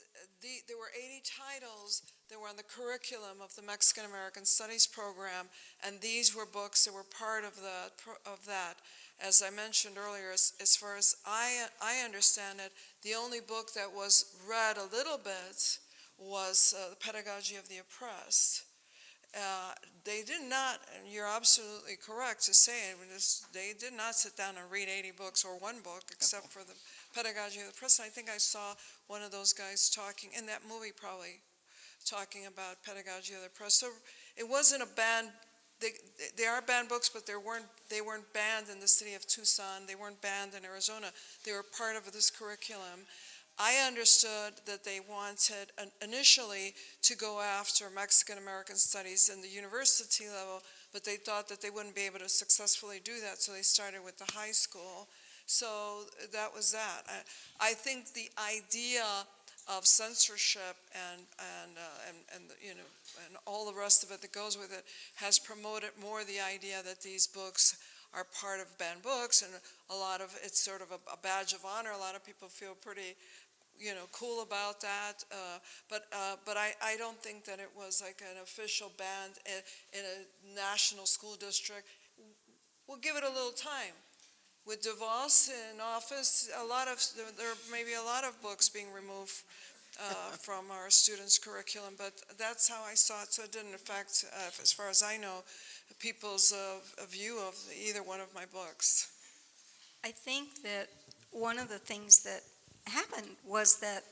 there were 80 titles that were on the curriculum of the Mexican American Studies program, and these were books that were part of that. As I mentioned earlier, as far as I understand it, the only book that was read a little bit was The Pedagogy of the Oppressed. They did not, and you're absolutely correct to say it, they did not sit down and read 80 books or one book except for The Pedagogy of the Oppressed. I think I saw one of those guys talking, in that movie probably, talking about Pedagogy of the Oppressed. So it wasn't a banned, they are banned books, but they weren't banned in the city of Tucson. They weren't banned in Arizona. They were part of this curriculum. I understood that they wanted initially to go after Mexican American studies in the university level, but they thought that they wouldn't be able to successfully do that, so they started with the high school. So that was that. I think the idea of censorship and you know, and all the rest of it that goes with it has promoted more the idea that these books are part of banned books, and a lot of it's sort of a badge of honor. A lot of people feel pretty, you know, cool about that. But I don't think that it was like an official ban in a national school district. We'll give it a little time. With DeVos in office, there may be a lot of books being removed from our students' curriculum, but that's how I saw it. So it didn't affect, as far as I know, people's view of either one of my books. I think that one of the things that happened was that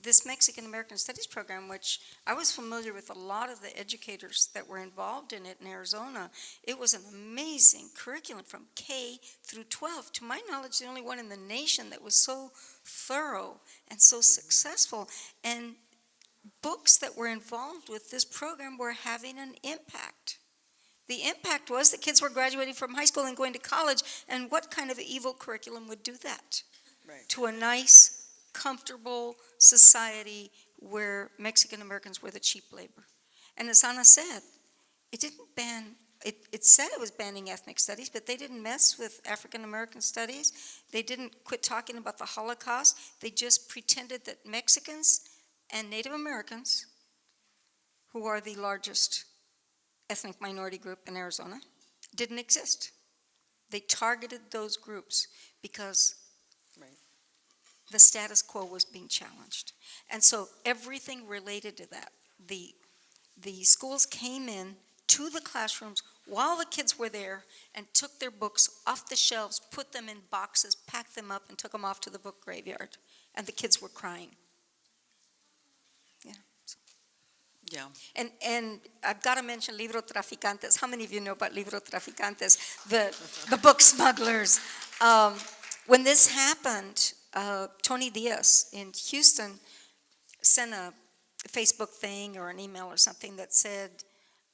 this Mexican American Studies program, which I was familiar with a lot of the educators that were involved in it in Arizona, it was an amazing curriculum from K through 12. To my knowledge, the only one in the nation that was so thorough and so successful. And books that were involved with this program were having an impact. The impact was that kids were graduating from high school and going to college, and what kind of evil curriculum would do that? Right. To a nice, comfortable society where Mexican Americans were the cheap labor. And as Ana said, it didn't ban it said it was banning ethnic studies, but they didn't mess with African American studies. They didn't quit talking about the Holocaust. They just pretended that Mexicans and Native Americans, who are the largest ethnic minority group in Arizona, didn't exist. They targeted those groups because Right. the status quo was being challenged. And so everything related to that, the schools came in to the classrooms while the kids were there and took their books off the shelves, put them in boxes, packed them up, and took them off to the book graveyard. And the kids were crying. Yeah. And I've got to mention Libro Traficantes. How many of you know about Libro Traficantes? The book smugglers. When this happened, Tony Diaz in Houston sent a Facebook thing or an email or something that said,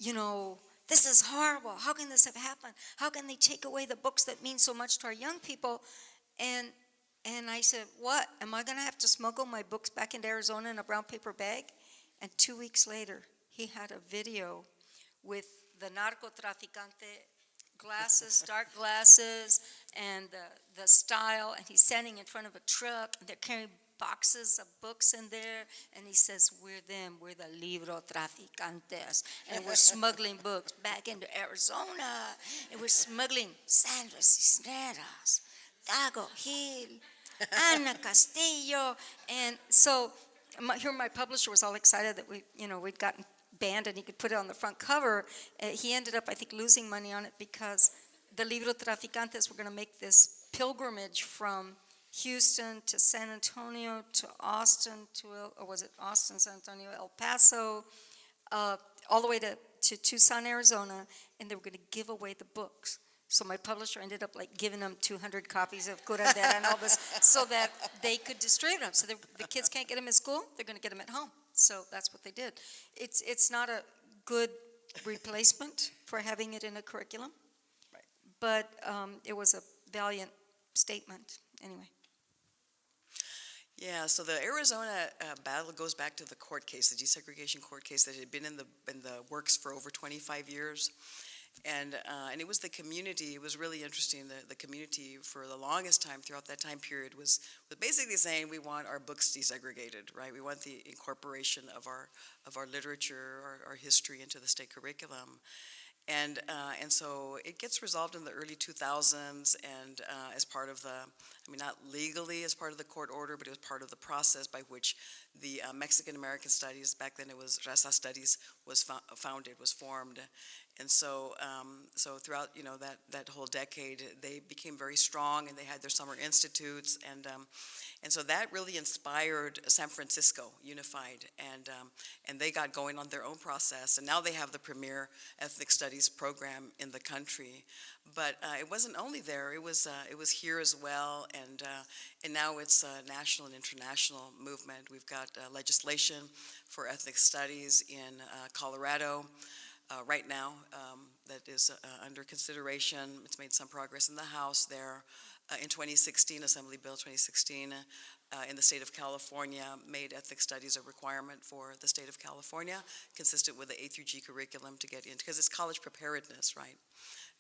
you know, this is horrible. How can this have happened? How can they take away the books that mean so much to our young people? And I said, what? Am I going to have to smuggle my books back into Arizona in a brown paper bag? And 2 weeks later, he had a video with the narcotraficante glasses, dark glasses, and the style, and he's standing in front of a truck, and they're carrying boxes of books in there, and he says, we're them, we're the libro traficantes, and we're smuggling books back into Arizona, and we're smuggling Sandra Cisneros, Dago Gil, Ana Castillo, and so my publisher was all excited that we'd gotten banned and he could put it on the front cover. He ended up, I think, losing money on it because the Libro Traficantes were going to make this pilgrimage from Houston to San Antonio to Austin or was it Austin, San Antonio, El Paso, all the way to Tucson, Arizona, and they were going to give away the books. So my publisher ended up giving them 200 copies of Curandera and all this so that they could distribute them. So the kids can't get them in school, they're going to get them at home. So that's what they did. It's not a good replacement for having it in a curriculum, Right. but it was a valiant statement anyway. Yeah, so the Arizona battle goes back to the court case, the desegregation court case that had been in the works for over 25 years. And it was the community, it was really interesting, the community for the longest time throughout that time period was basically saying we want our books desegregated, right? We want the incorporation of our literature, our history into the state curriculum. And so it gets resolved in the early 2000s and as part of not legally as part of the court order, but it was part of the process by which the Mexican American Studies, back then it was Raza Studies, was formed. And so throughout that whole decade, they became very strong, and they had their summer institutes, and so that really inspired San Francisco Unified, and they got going on their own process, and now they have the premier ethnic studies program in the country. But it wasn't only there; it was here as well, and now it's a national and international movement. We've got legislation for ethnic studies in Colorado. Right now, that is under consideration. It's made some progress in the House there. In 2016, Assembly Bill 2016, in the state of California, made ethnic studies a requirement for the state of California, consistent with the A through G curriculum to get into, because it's college preparedness, right,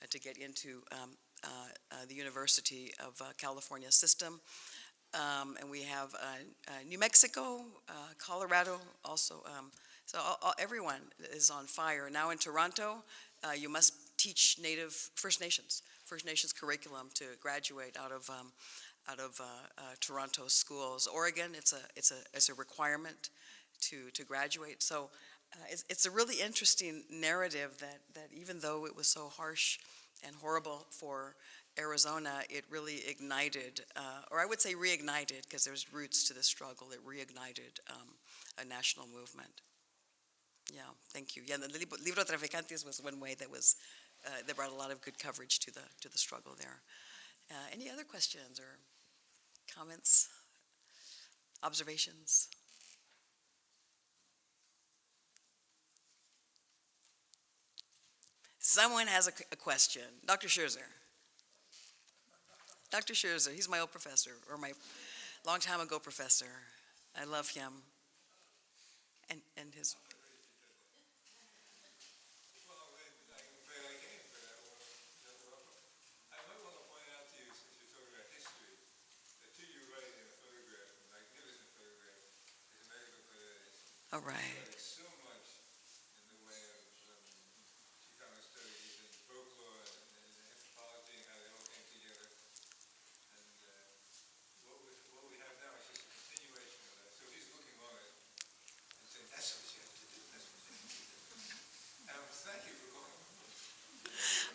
to get into the University of California system. And we have New Mexico, Colorado also. So everyone is on fire. Now in Toronto, you must teach First Nations curriculum to graduate out of Toronto schools. Oregon, it's a requirement to graduate. So it's a really interesting narrative that even though it was so harsh and horrible for Arizona, it really ignited, or I would say reignited, because there's roots to this struggle. It reignited a national movement. Yeah, thank you. Yeah, the Libro Traficantes was one way that brought a lot of good coverage to the struggle there. Any other questions or comments, observations? Someone has a question. Dr. Scherzer. Dr. Scherzer, he's my old professor, or my long time ago professor. I love him. And his... All right. There's so much in the way of Chicano studies and folklore and anthropology and how they all came together. And what we have now is just a continuation of that. So he's looking on it and saying, that's what you have to do, that's what you have to do. Thank you for going.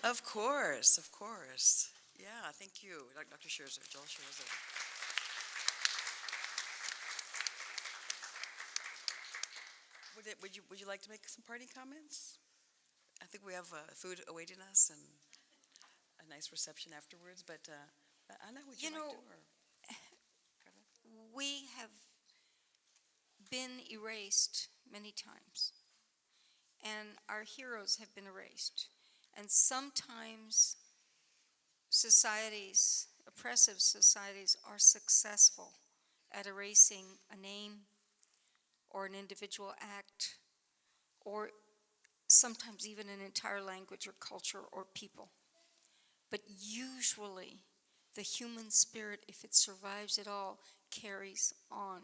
Of course, of course. Yeah, thank you, Dr. Scherzer, Joel Scherzer. Would you like to make some party comments? I think we have food awaiting us and a nice reception afterwards, but Anna, would you You like know, to? Or? we have been erased many times, and our heroes have been erased. And sometimes societies, oppressive societies, are successful at erasing a name or an individual act, or sometimes even an entire language or culture or people. But usually, the human spirit, if it survives at all, carries on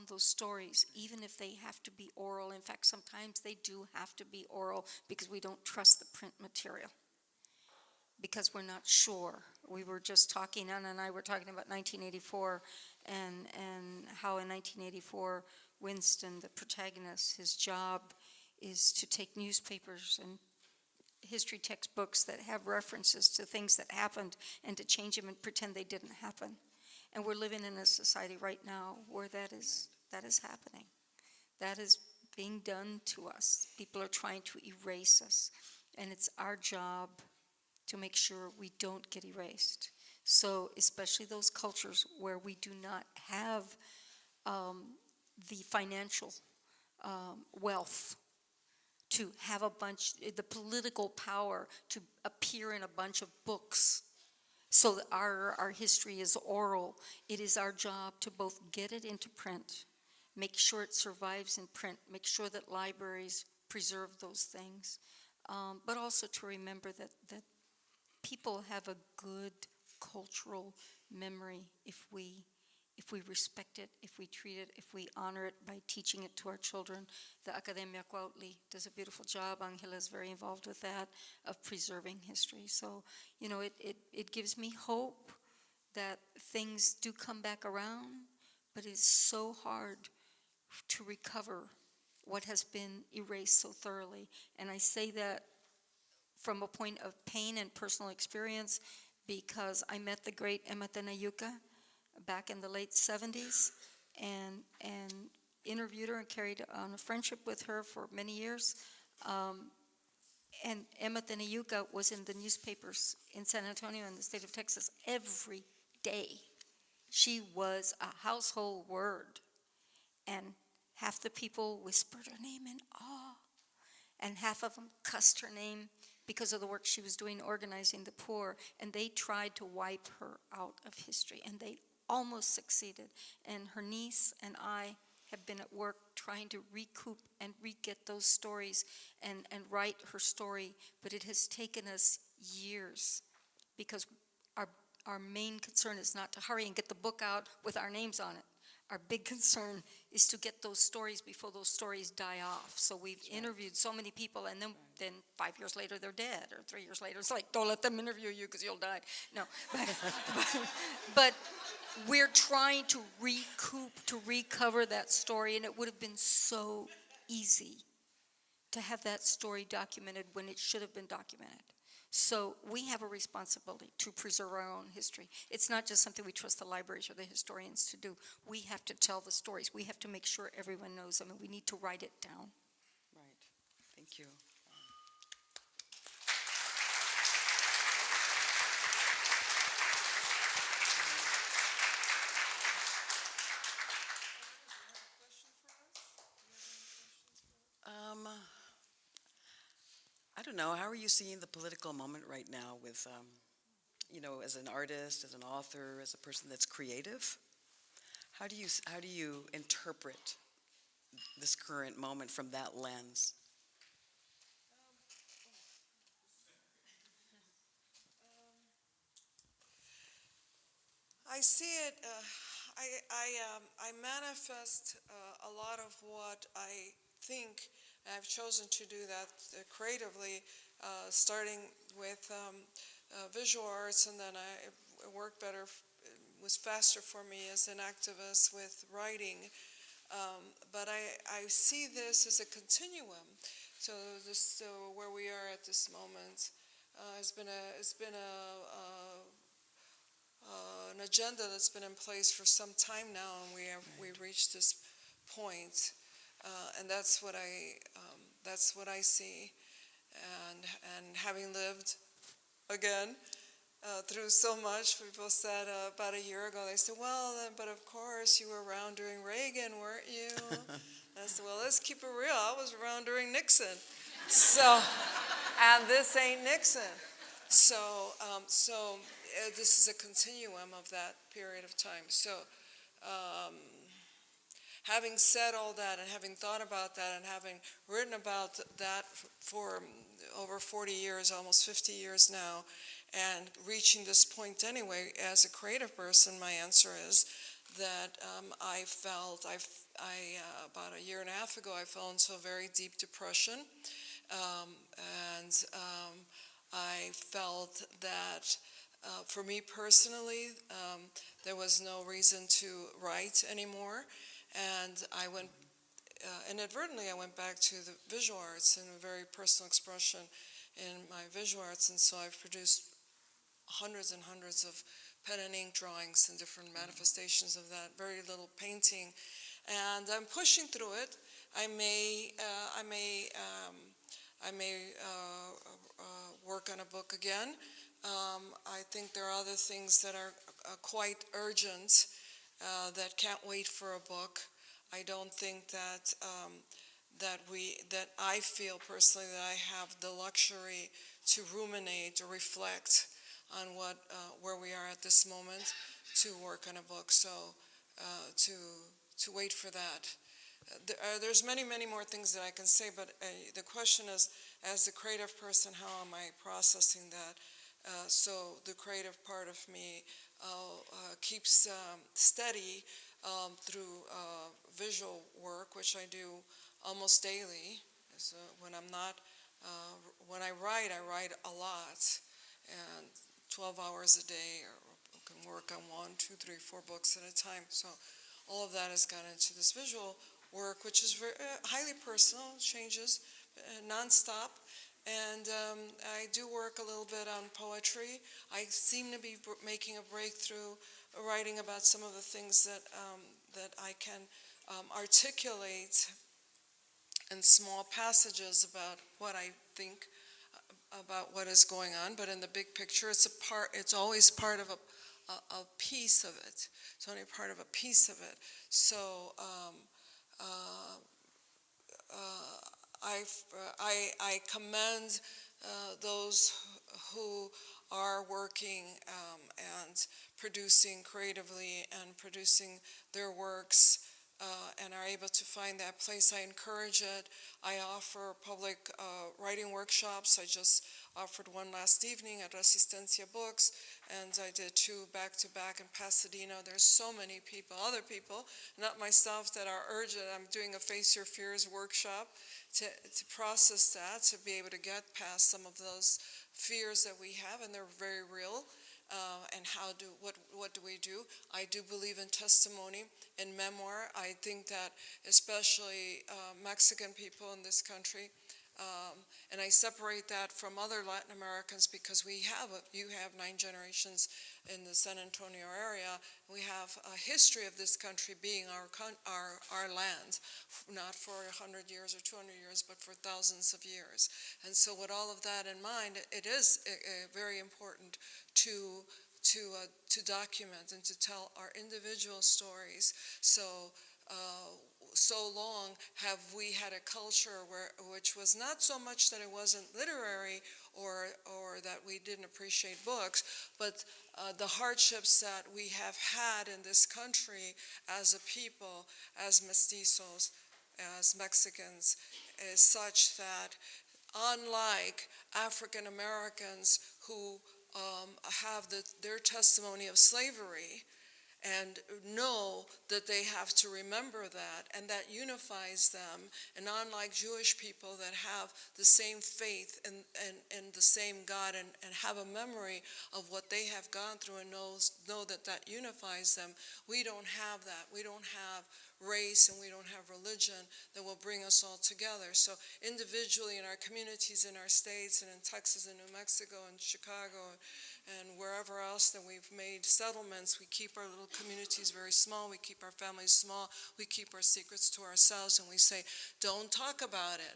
those stories, even if they have to be oral. In fact, sometimes they do have to be oral because we don't trust the print material, because we're not sure. We were just talking, Anna and I were talking about 1984 and how in 1984, Winston, the protagonist, his job is to take newspapers and history textbooks that have references to things that happened and to change them and pretend they didn't happen. And we're living in a society right now where that is happening. That is being done to us. People are trying to erase us. And it's our job to make sure we don't get erased. So especially those cultures where we do not have the financial wealth to have the political power to appear in a bunch of books so that our history is oral. It is our job to both get it into print, make sure it survives in print, make sure that libraries preserve those things, but also to remember that people have a good cultural memory if we respect it, if we treat it, if we honor it by teaching it to our children. The Academia Cuautli does a beautiful job. Angela is very involved with that, of preserving history. So, it gives me hope that things do come back around, but it's so hard to recover what has been erased so thoroughly. And I say that from a point of pain and personal experience because I met the great Emma Tenayuca back in the late 70s and interviewed her and carried on a friendship with her for many years. And Emma Tenayuca was in the newspapers in San Antonio in the state of Texas every day. She was a household word, and half the people whispered her name in awe, and half of them cussed her name because of the work she was doing organizing the poor, and they tried to wipe her out of history, and they almost succeeded. And her niece and I have been at work trying to recoup and re-get those stories and write her story, but it has taken us years because our main concern is not to hurry and get the book out with our names on it. Our big concern is to get those stories before those stories die off. So we've interviewed so many people, and then 5 years later they're dead, or 3 years later it's like, don't let them interview you because you'll die. No, but we're trying to recoup, to recover that story, and it would have been so easy to have that story documented when it should have been documented. So we have a responsibility to preserve our own history. It's not just something we trust the libraries or the historians to do. We have to tell the stories. We have to make sure everyone knows them, and we need to write it down. Right. Thank you. I don't know. How are you seeing the political moment right now with, as an artist, as an author, as a person that's creative? How do you interpret this current moment from that lens? I see it. I manifest a lot of what I think, and I've chosen to do that creatively, starting with visual arts, and then it worked better, it was faster for me as an activist with writing. But I see this as a continuum. So where we are at this moment has been an agenda that's been in place for some time now, and we've reached this point, and that's what I see, and having lived again through so much. People said about a year ago, they said, well, but of course you were around during Reagan, weren't you? And I said, well, let's keep it real. I was around during Nixon. So, and this ain't Nixon. So this is a continuum of that period of time. So having said all that and having thought about that and having written about that for over 40 years, almost 50 years now, and reaching this point anyway, as a creative person, my answer is that I felt, about a year and a half ago, I fell into a very deep depression. I felt that for me personally, there was no reason to write anymore. And I went, inadvertently, I went back to the visual arts and a very personal expression in my visual arts. And so I've produced hundreds and hundreds of pen and ink drawings and different manifestations of that, very little painting. And I'm pushing through it. I may work on a book again. I think there are other things that are quite urgent that can't wait for a book. I don't think that that I feel personally that I have the luxury to ruminate or reflect on where we are at this moment to work on a book. So to wait for that. There's many more things that I can say, but the question is, as a creative person, how am I processing that? So the creative part of me keeps steady through visual work, which I do almost daily. So when when I write a lot, and 12 hours a day, or I can work on 1, 2, 3, 4 books at a time. So all of that has gone into this visual work, which is very highly personal, changes nonstop. And I do work a little bit on poetry. I seem to be making a breakthrough, writing about some of the things that I can articulate in small passages about what I think about what is going on. But in the big picture, it's always part of a piece of it. It's only part of a piece of it. So I commend those who are working and producing creatively and producing their works and are able to find that place. I encourage it. I offer public writing workshops. I just offered one last evening at Resistencia Books, and I did 2 back-to-back in Pasadena. There's so many people, other people, not myself, that are urgent. I'm doing a Face Your Fears workshop to process that, to be able to get past some of those fears that we have, and they're very real. And what do we do? I do believe in testimony, in memoir. I think that especially Mexican people in this country, and I separate that from other Latin Americans because you have 9 generations in the San Antonio area. We have a history of this country being our land, not for 100 years or 200 years, but for thousands of years. And so with all of that in mind, it is very important to document and to tell our individual stories. So long have we had a culture which was not so much that it wasn't literary or that we didn't appreciate books, but the hardships that we have had in this country as a people, as mestizos, as Mexicans, is such that unlike African Americans who have their testimony of slavery, and know that they have to remember that, and that unifies them. And unlike Jewish people that have the same faith and the same God, and have a memory of what they have gone through and know that that unifies them, we don't have that. We don't have race and we don't have religion that will bring us all together. So individually in our communities, in our states, and in Texas and New Mexico and Chicago and wherever else that we've made settlements, we keep our little communities very small, we keep our families small, we keep our secrets to ourselves, and we say, don't talk about it.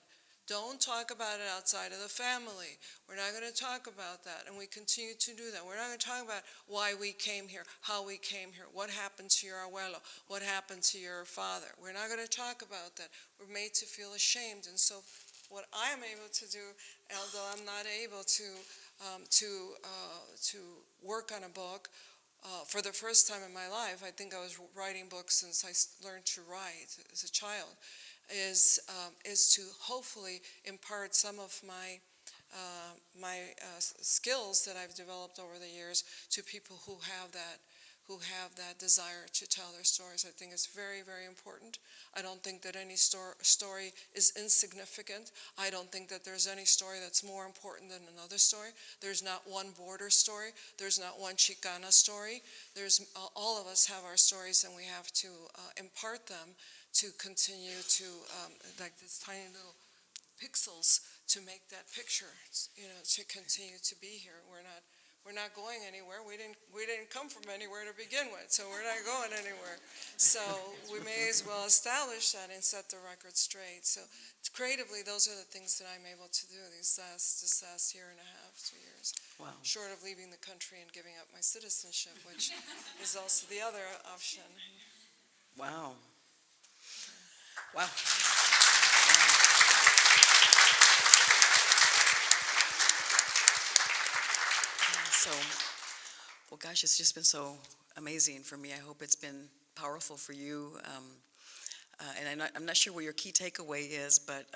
Don't talk about it outside of the family. We're not going to talk about that, and we continue to do that. We're not going to talk about why we came here, how we came here, what happened to your abuelo, what happened to your father. We're not going to talk about that. We're made to feel ashamed, and so what I am able to do, although I'm not able to work on a book for the first time in my life, I think I was writing books since I learned to write as a child, is to hopefully impart some of my skills that I've developed over the years to people who have that desire to tell their stories. I think it's very, very important. I don't think that any story is insignificant. I don't think that there's any story that's more important than another story. There's not one border story. There's not one Chicana story. All of us have our stories, and we have to impart them to continue to, like this tiny little pixels, to make that picture, to continue to be here. We're not going anywhere. We didn't come from anywhere to begin with, so we're not going anywhere. So we may as well establish that and set the record straight. So creatively, those are the things that I'm able to do this last year and a half, 2 years. Wow. Short of leaving the country and giving up my citizenship, which is also the other option. Wow. Wow. So, well, gosh, it's just been so amazing for me. I hope it's been powerful for you. And I'm not sure what your key takeaway is, but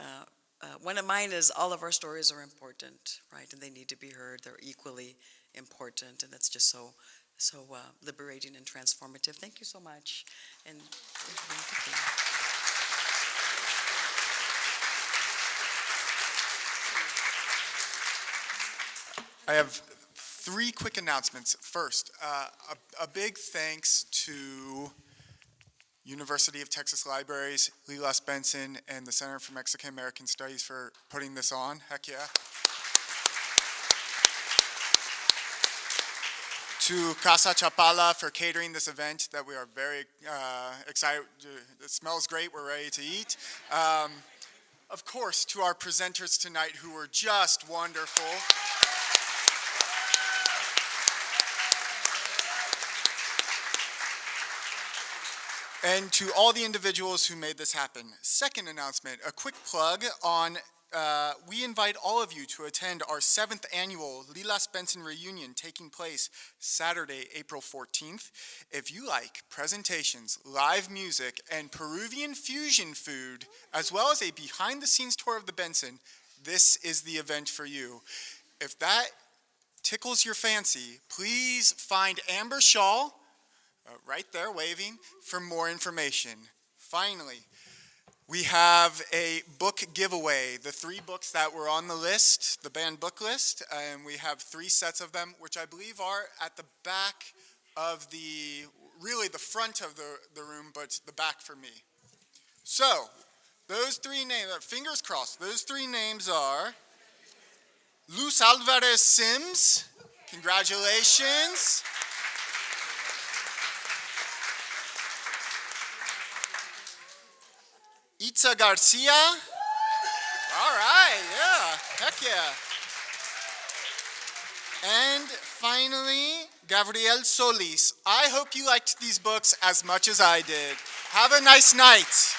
one of mine is all of our stories are important, right? And they need to be heard. They're equally important, and that's just so liberating and transformative. Thank you so much. And I have 3 quick announcements. First, a big thanks to University of Texas Libraries, Lilas Benson, and the Center for Mexican American Studies for putting this on. Heck yeah. To Casa Chapala for catering this event that we are very excited. It smells great. We're ready to eat. Of course, to our presenters tonight who were just wonderful. And to all the individuals who made this happen. Second announcement, a quick plug on, we invite all of you to attend our 7th annual Lilas Benson reunion taking place Saturday, April 14th. If you like presentations, live music, and Peruvian fusion food, as well as a behind-the-scenes tour of the Benson, this is the event for you. If that tickles your fancy, please find Amber Shaw, right there waving, for more information. Finally, we have a book giveaway. The 3 books that were on the list, the banned book list, and we have 3 sets of them, which I believe are at the back of really the front of the room, but the back for me. So, those 3 names, fingers crossed, those 3 names are Luz Alvarez Sims, congratulations. Itza Garcia. All right, yeah, heck yeah. And finally, Gabriel Solis. I hope you liked these books as much as I did. Have a nice night.